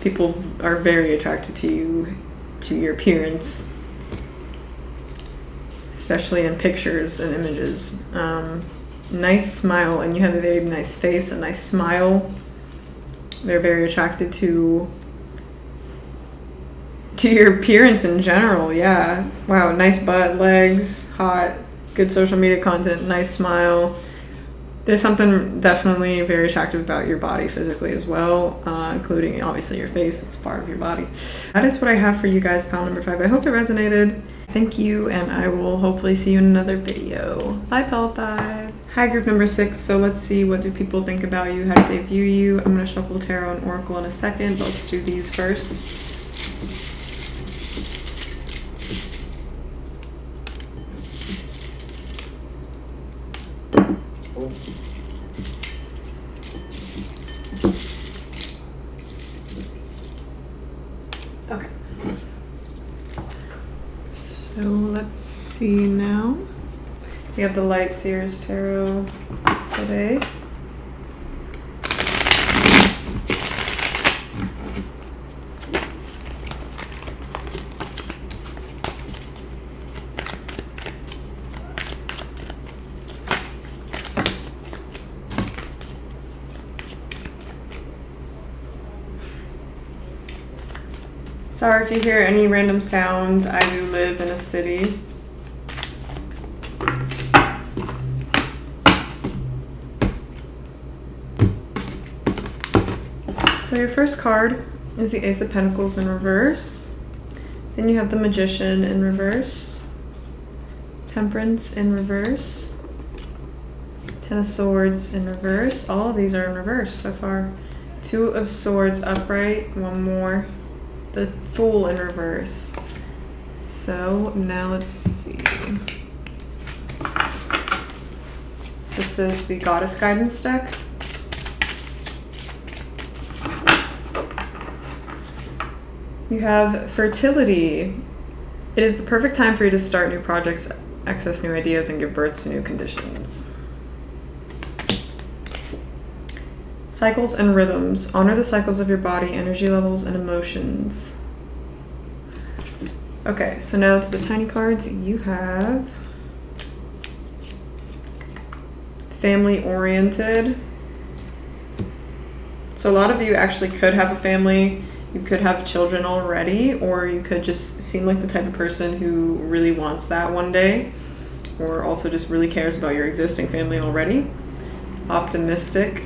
[SPEAKER 1] People are very attracted to you, to your appearance, especially in pictures and images. Nice smile, and you have a very nice face, a nice smile. They're very attracted to your appearance in general. Yeah. Wow, nice butt, legs, hot, good social media content, nice smile. There's something definitely very attractive about your body physically as well, including obviously your face. It's part of your body. That is what I have for you guys, pile number 5. I hope it resonated. Thank you, and I will hopefully see you in another video. Bye, pile 5. Hi, group number 6. So let's see, what do people think about you? How do they view you? I'm going to shuffle tarot and oracle in a second, but let's do these first. Okay. So let's see now. We have the Light Seers Tarot today. Sorry if you hear any random sounds. I do live in a city. So your first card is the Ace of Pentacles in reverse. Then you have the Magician in reverse. Temperance in reverse. Ten of Swords in reverse. All of these are in reverse so far. Two of Swords upright. One more. The Fool in reverse. So now let's see. This is the Goddess Guidance deck. You have fertility. It is the perfect time for you to start new projects, access new ideas, and give birth to new conditions. Cycles and rhythms. Honor the cycles of your body, energy levels, and emotions. Okay, so now to the tiny cards. You have family-oriented. So a lot of you actually could have a family. You could have children already, or you could just seem like the type of person who really wants that one day, or also just really cares about your existing family already. Optimistic.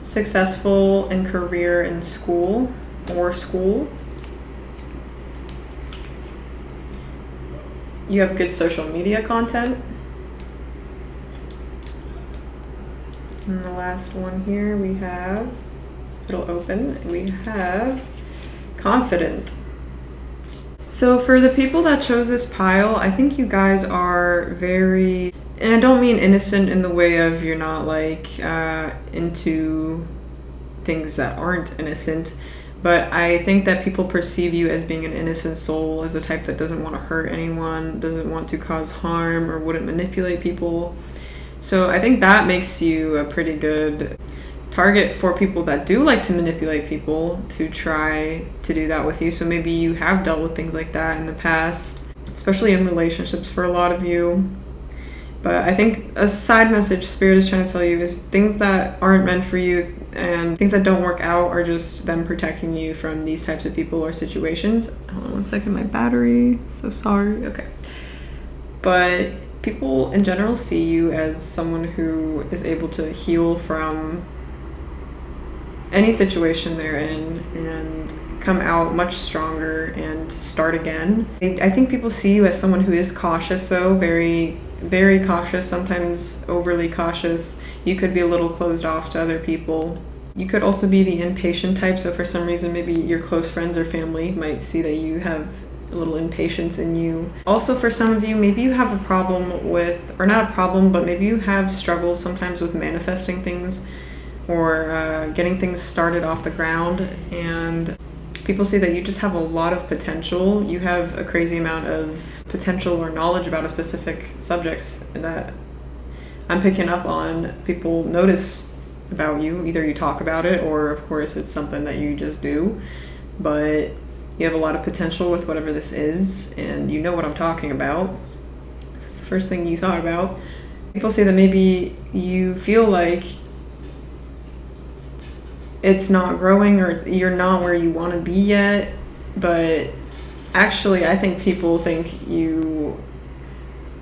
[SPEAKER 1] Successful in career and school or school. You have good social media content. And the last one here we have, it'll open, we have confident. So for the people that chose this pile, I think you guys are very, and I don't mean innocent in the way of you're not like into things that aren't innocent, but I think that people perceive you as being an innocent soul, as the type that doesn't want to hurt anyone, doesn't want to cause harm, or wouldn't manipulate people. So I think that makes you a pretty good target for people that do like to manipulate people to try to do that with you. So maybe you have dealt with things like that in the past, especially in relationships for a lot of you. But I think a side message Spirit is trying to tell you is things that aren't meant for you and things that don't work out are just them protecting you from these types of people or situations. Hold on one second, my battery. So sorry. Okay. But people in general see you as someone who is able to heal from any situation they're in and come out much stronger and start again. I think people see you as someone who is cautious though, very, very cautious, sometimes overly cautious. You could be a little closed off to other people. You could also be the impatient type, so for some reason maybe your close friends or family might see that you have a little impatience in you. Also for some of you, maybe you have a problem with, or not a problem, but maybe you have struggles sometimes with manifesting things or getting things started off the ground, and people say that you just have a lot of potential. You have a crazy amount of potential or knowledge about a specific subjects that I'm picking up on. People notice about you. Either you talk about it or of course it's something that you just do, but you have a lot of potential with whatever this is, and you know what I'm talking about. This is the first thing you thought about. People say that maybe you feel like it's not growing or you're not where you want to be yet, but actually I think people think you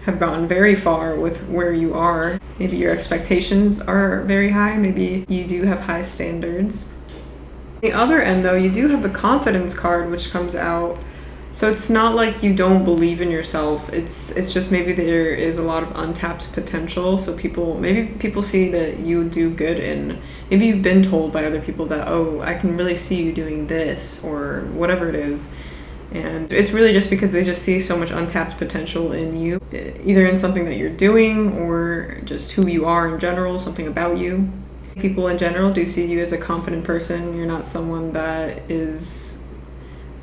[SPEAKER 1] have gotten very far with where you are. Maybe your expectations are very high. Maybe you do have high standards. On the other end though, you do have the confidence card which comes out. So it's not like you don't believe in yourself. It's just maybe there is a lot of untapped potential. So maybe people see that you do good, and maybe you've been told by other people that, oh, I can really see you doing this or whatever it is. And it's really just because they just see so much untapped potential in you, either in something that you're doing or just who you are in general, something about you. People in general do see you as a confident person. You're not someone that is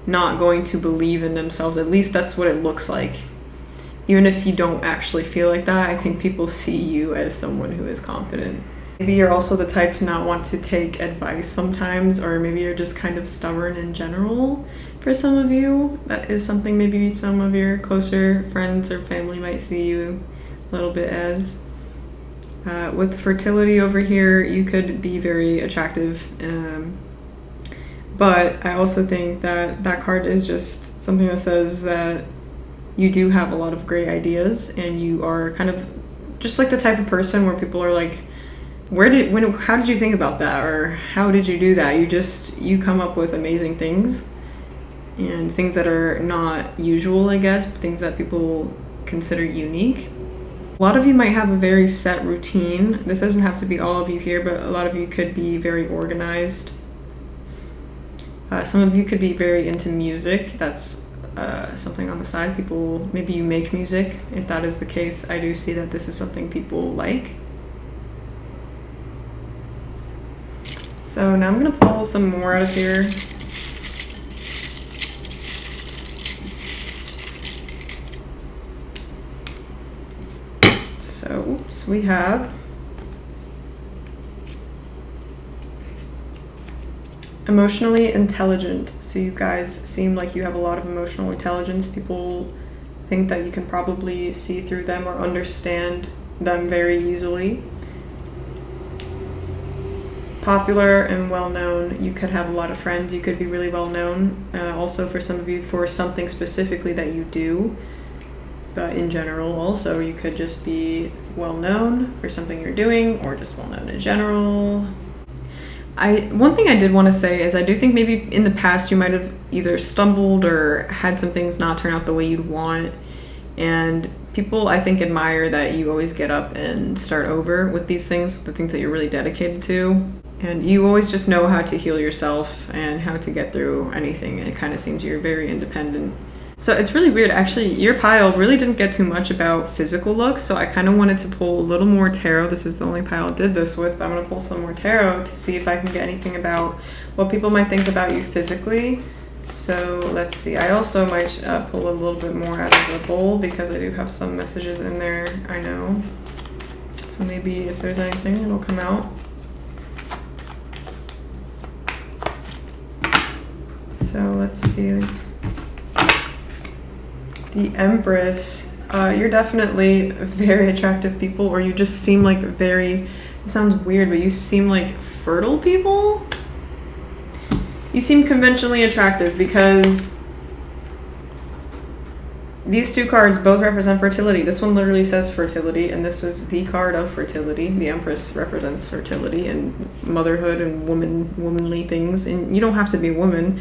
[SPEAKER 1] not going to believe in themselves. At least that's what it looks like. Even if you don't actually feel like that, I think people see you as someone who is confident. Maybe you're also the type to not want to take advice sometimes, or maybe you're just kind of stubborn in general for some of you. That is something maybe some of your closer friends or family might see you a little bit as. With fertility over here, you could be very attractive. But I also think that that card is just something that says that you do have a lot of great ideas, and you are kind of just like the type of person where people are like, how did you think about that? Or how did you do that? You come up with amazing things, and things that are not usual, I guess, but things that people consider unique. A lot of you might have a very set routine. This doesn't have to be all of you here, but a lot of you could be very organized. Some of you could be very into music. That's something on the side. People, maybe you make music. If that is the case, I do see that this is something people like. So now I'm going to pull some more out of here. So, oops, we have emotionally intelligent. So you guys seem like you have a lot of emotional intelligence. People think that you can probably see through them or understand them very easily. Popular and well-known. You could have a lot of friends. You could be really well-known. Also for some of you, for something specifically that you do. But in general, also, you could just be well-known for something you're doing, or just well-known in general. One thing I did want to say is I do think maybe in the past you might have either stumbled or had some things not turn out the way you'd want. And people, I think, admire that you always get up and start over with these things, the things that you're really dedicated to. And you always just know how to heal yourself and how to get through anything. It kind of seems you're very independent. So it's really weird. Actually, your pile really didn't get too much about physical looks, so I kind of wanted to pull a little more tarot. This is the only pile I did this with, but I'm going to pull some more tarot to see if I can get anything about what people might think about you physically. So let's see. I also might pull a little bit more out of the bowl because I do have some messages in there, I know. So maybe if there's anything, it'll come out. So let's see. The Empress, you're definitely very attractive people, or you just seem like very, it sounds weird, but you seem like fertile people? You seem conventionally attractive because these two cards both represent fertility. This one literally says fertility, and this was the card of fertility. The Empress represents fertility and motherhood and womanly things, and you don't have to be a woman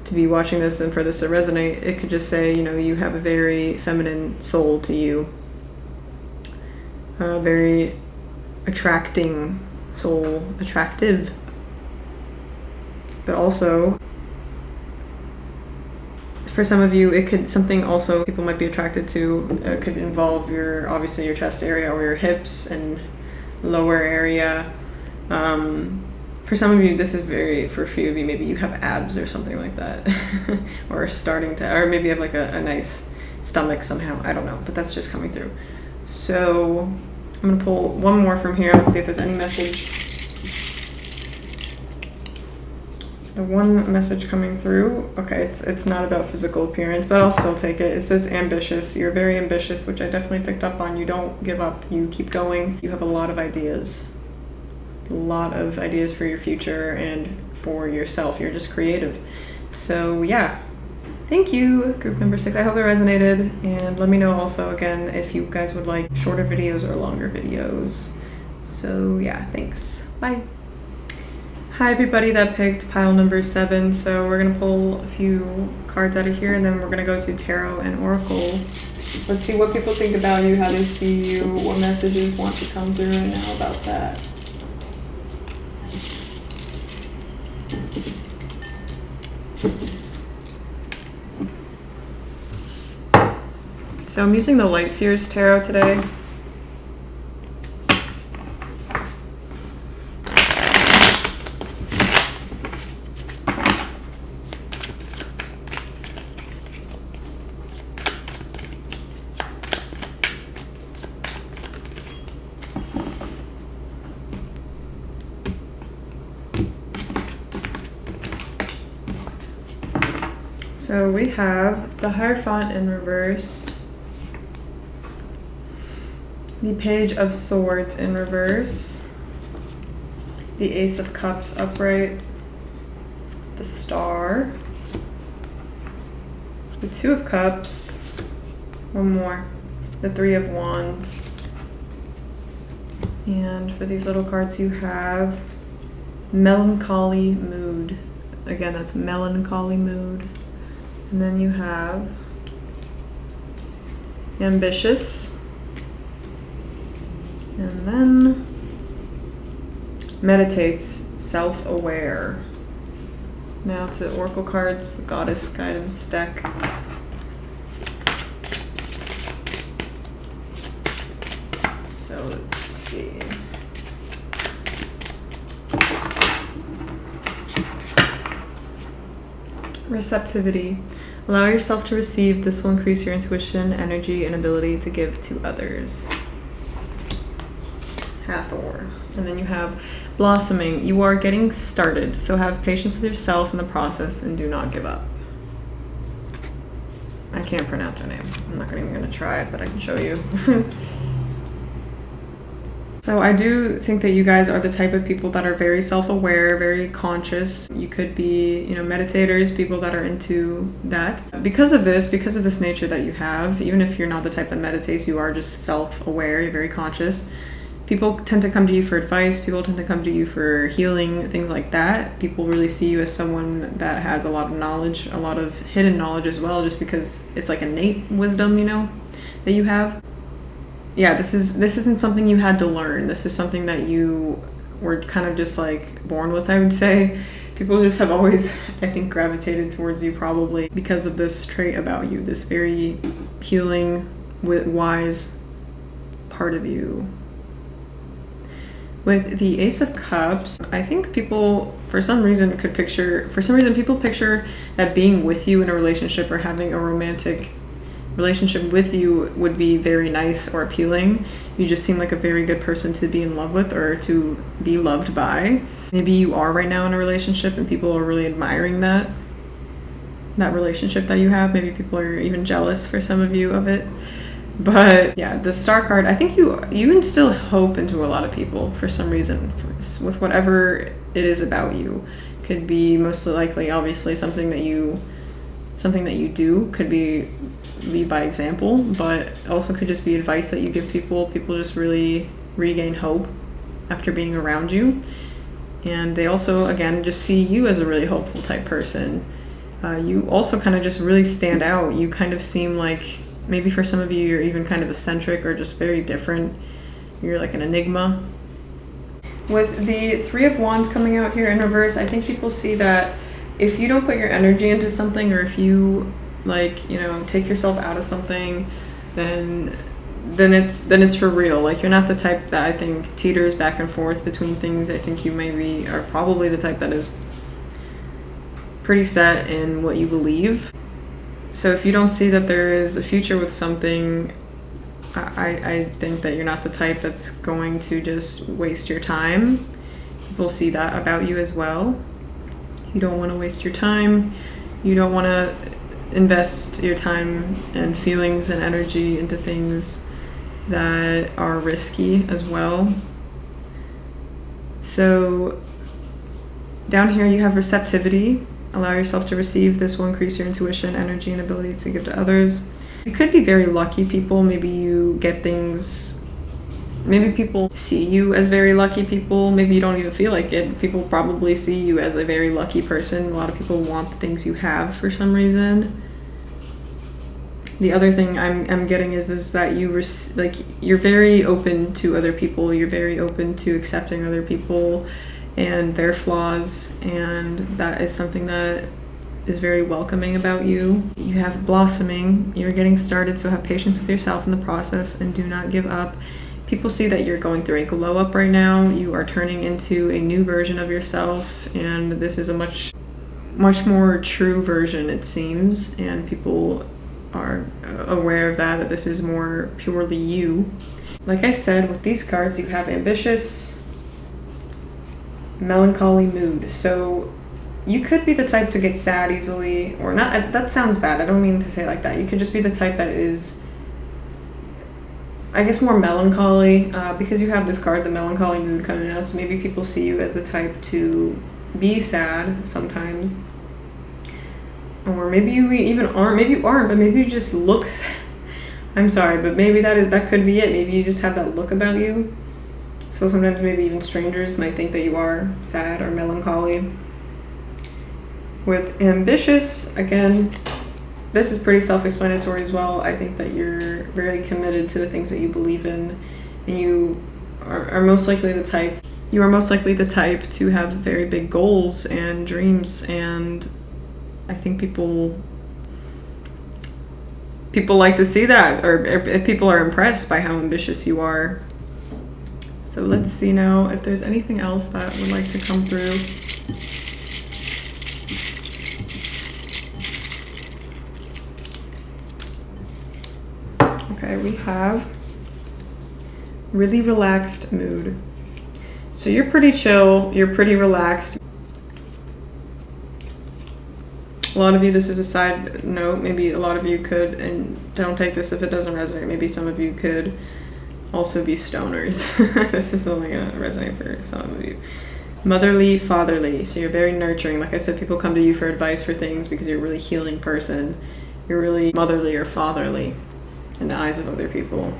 [SPEAKER 1] to be watching this and for this to resonate. It could just say, you know, you have a very feminine soul to you, a very attracting soul, attractive, but also for some of you it could, something also people might be attracted to could involve your, obviously your chest area or your hips and lower area. For some of you, this is very, for a few of you, maybe you have abs or something like that. Or starting to, or maybe you have like a nice stomach somehow. I don't know, but that's just coming through. So I'm going to pull one more from here. Let's see if there's any message. The one message coming through, okay, it's not about physical appearance, but I'll still take it. It says ambitious. You're very ambitious, which I definitely picked up on. You don't give up. You keep going. You have a lot of ideas. A lot of ideas for your future and for yourself. You're just creative. So yeah, thank you, group number 6. I hope it resonated, and let me know also again if you guys would like shorter videos or longer videos. So yeah, thanks. Bye. Hi everybody that picked pile number 7. So we're gonna pull a few cards out of here, and then we're gonna go to tarot and oracle. Let's see what people think about you, how they see you, what messages want to come through right now about that. So I'm using the Light Seers Tarot today. So we have the Hierophant in reverse, the Page of Swords in reverse, the Ace of Cups upright, the Star, the Two of Cups, one more, the Three of Wands, and for these little cards you have Melancholy Mood. Again, that's Melancholy Mood. And then you have ambitious, and then meditates, self-aware. Now to Oracle cards, the Goddess Guidance deck. So let's see. Receptivity. Allow yourself to receive. This will increase your intuition, energy, and ability to give to others. Hathor. And then you have blossoming. You are getting started, so have patience with yourself in the process and do not give up. I can't pronounce her name. I'm not even going to try, but I can show you. So I do think that you guys are the type of people that are very self-aware, very conscious. You could be, meditators, people that are into that. Because of this nature that you have, even if you're not the type that meditates, you are just self-aware, you're very conscious. People tend to come to you for advice. People tend to come to you for healing, things like that. People really see you as someone that has a lot of knowledge, a lot of hidden knowledge as well, just because it's like innate wisdom, that you have. Yeah, this isn't something you had to learn. This is something that you were kind of just like born with, I would say. People just have always, I think, gravitated towards you probably because of this trait about you, this very healing, wise part of you. With the Ace of Cups, I think people, for some reason, people picture that being with you in a relationship or having a romantic relationship with you would be very nice or appealing. You just seem like a very good person to be in love with or to be loved by. Maybe you are right now in a relationship and people are really admiring that relationship that you have. Maybe people are even jealous for some of you of it. But yeah, the Star card, I think you instill hope into a lot of people for some reason, with whatever it is about you. Could be most likely, obviously, something that you do. Could be lead by example, but also could just be advice that you give people. People just really regain hope after being around you. And they also, again, just see you as a really hopeful type person. You also kind of just really stand out. You kind of seem like, maybe for some of you, you're even kind of eccentric or just very different. You're like an enigma. With the Three of Wands coming out here in reverse, I think people see that if you don't put your energy into something, or if you take yourself out of something, then it's for real. Like, you're not the type that I think teeters back and forth between things. I think you maybe are probably the type that is pretty set in what you believe. So if you don't see that there is a future with something, I think that you're not the type that's going to just waste your time. People see that about you as well. You don't want to waste your time. You don't want to invest your time and feelings and energy into things that are risky as well. So down here you have receptivity. Allow yourself to receive. This will increase your intuition, energy, and ability to give to others. You could be very lucky people. Maybe you get things. Maybe people see you as very lucky people. Maybe you don't even feel like it. People probably see you as a very lucky person. A lot of people want the things you have for some reason. The other thing I'm getting is that you're very open to other people. You're very open to accepting other people and their flaws, and that is something that is very welcoming about you. You have blossoming. You're getting started, so have patience with yourself in the process and do not give up. People see that you're going through a glow up right now. You are turning into a new version of yourself, and this is a much more true version, it seems, and people are aware of that this is more purely you. Like I said, with these cards, you have ambitious, melancholy mood. So you could be the type to get sad easily, or not. That sounds bad. I don't mean to say it like that. You could just be the type that is, I guess, more melancholy, because you have this card, the melancholy mood, coming out. So maybe people see you as the type to be sad sometimes. Or maybe you even aren't. Maybe you aren't, but maybe you just look sad. I'm sorry, but maybe that could be it. Maybe you just have that look about you. So sometimes maybe even strangers might think that you are sad or melancholy. With ambitious, again, this is pretty self-explanatory as well. I think that you're very committed to the things that you believe in, and you are most likely the type to have very big goals and dreams, and I think people like to see that, or people are impressed by how ambitious you are. So let's see now if there's anything else that would like to come through. Okay, we have really relaxed mood. So you're pretty chill, you're pretty relaxed. A lot of you, this is a side note, maybe a lot of you could, and don't take this if it doesn't resonate, maybe some of you could also be stoners. This is only going to resonate for some of you. Motherly, fatherly. So you're very nurturing. Like I said, people come to you for advice for things because you're a really healing person. You're really motherly or fatherly in the eyes of other people.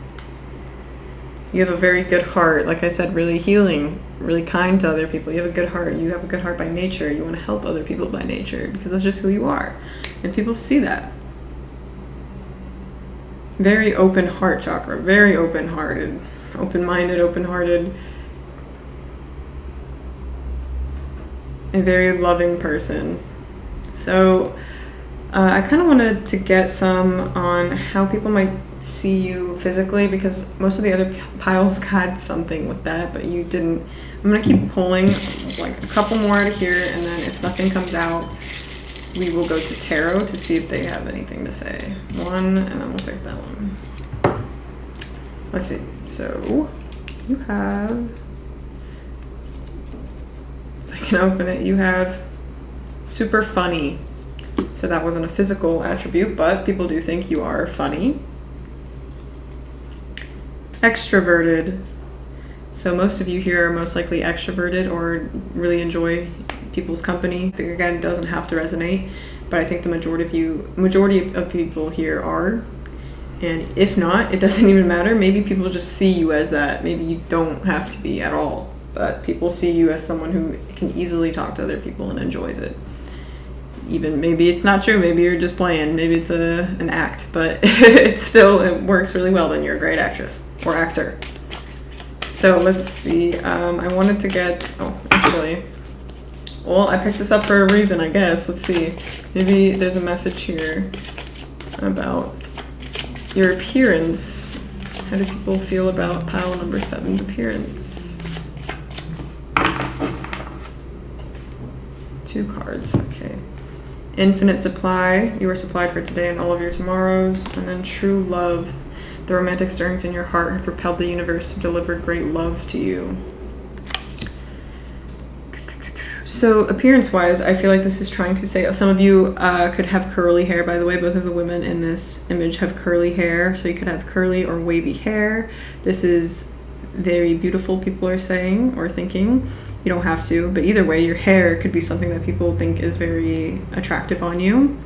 [SPEAKER 1] You have a very good heart. Like I said, really healing, really kind to other people. You have a good heart. You have a good heart by nature. You want to help other people by nature because that's just who you are. And people see that. Very open heart chakra. Very open-hearted. Open-minded, open-hearted. A very loving person. So I kind of wanted to get some on how people might see you physically, because most of the other piles had something with that, but you didn't. I'm going to keep pulling like a couple more out of here, and then if nothing comes out, we will go to tarot to see if they have anything to say. One, and then we'll pick that one. Let's see. So you have, if I can open it, you have super funny. So that wasn't a physical attribute, but people do think you are funny. Extroverted. So most of you here are most likely extroverted or really enjoy people's company. I think, again, it doesn't have to resonate, but I think the majority of people here are. And if not, it doesn't even matter. Maybe people just see you as that. Maybe you don't have to be at all, but people see you as someone who can easily talk to other people and enjoys it. Even maybe it's not true, maybe you're just playing, maybe it's an act, but it works really well. Then you're a great actress or actor. So let's see, I wanted to get, well, I picked this up for a reason, I guess. Let's see, maybe there's a message here about your appearance. How do people feel about pile number 7's appearance? 2 cards, okay. Infinite supply, you are supplied for today and all of your tomorrows. And then true love, the romantic stirrings in your heart have propelled the universe to deliver great love to you. So appearance-wise, I feel like this is trying to say, some of you could have curly hair, by the way. Both of the women in this image have curly hair, so you could have curly or wavy hair. This is very beautiful, people are saying or thinking. You don't have to, but either way, your hair could be something that people think is very attractive on you.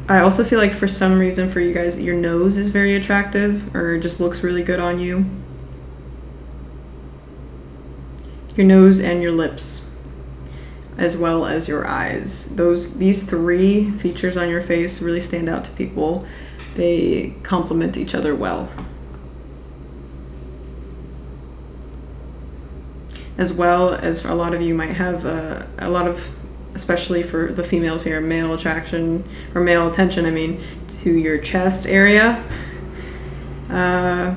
[SPEAKER 1] I also feel like for some reason for you guys, your nose is very attractive or just looks really good on you. Your nose and your lips, as well as your eyes. These 3 features on your face really stand out to people. They complement each other well. As well as a lot of you might have a lot of, especially for the females here, male attraction or male attention, to your chest area. But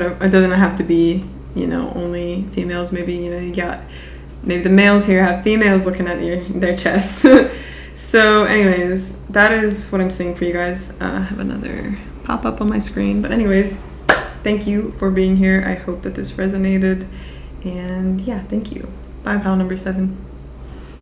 [SPEAKER 1] it doesn't have to be, only females. Maybe, maybe the males here have females looking at their chests. So anyways, that is what I'm seeing for you guys. I have another pop up on my screen, but anyways, thank you for being here. I hope that this resonated. And yeah, thank you. Bye, pile number 7.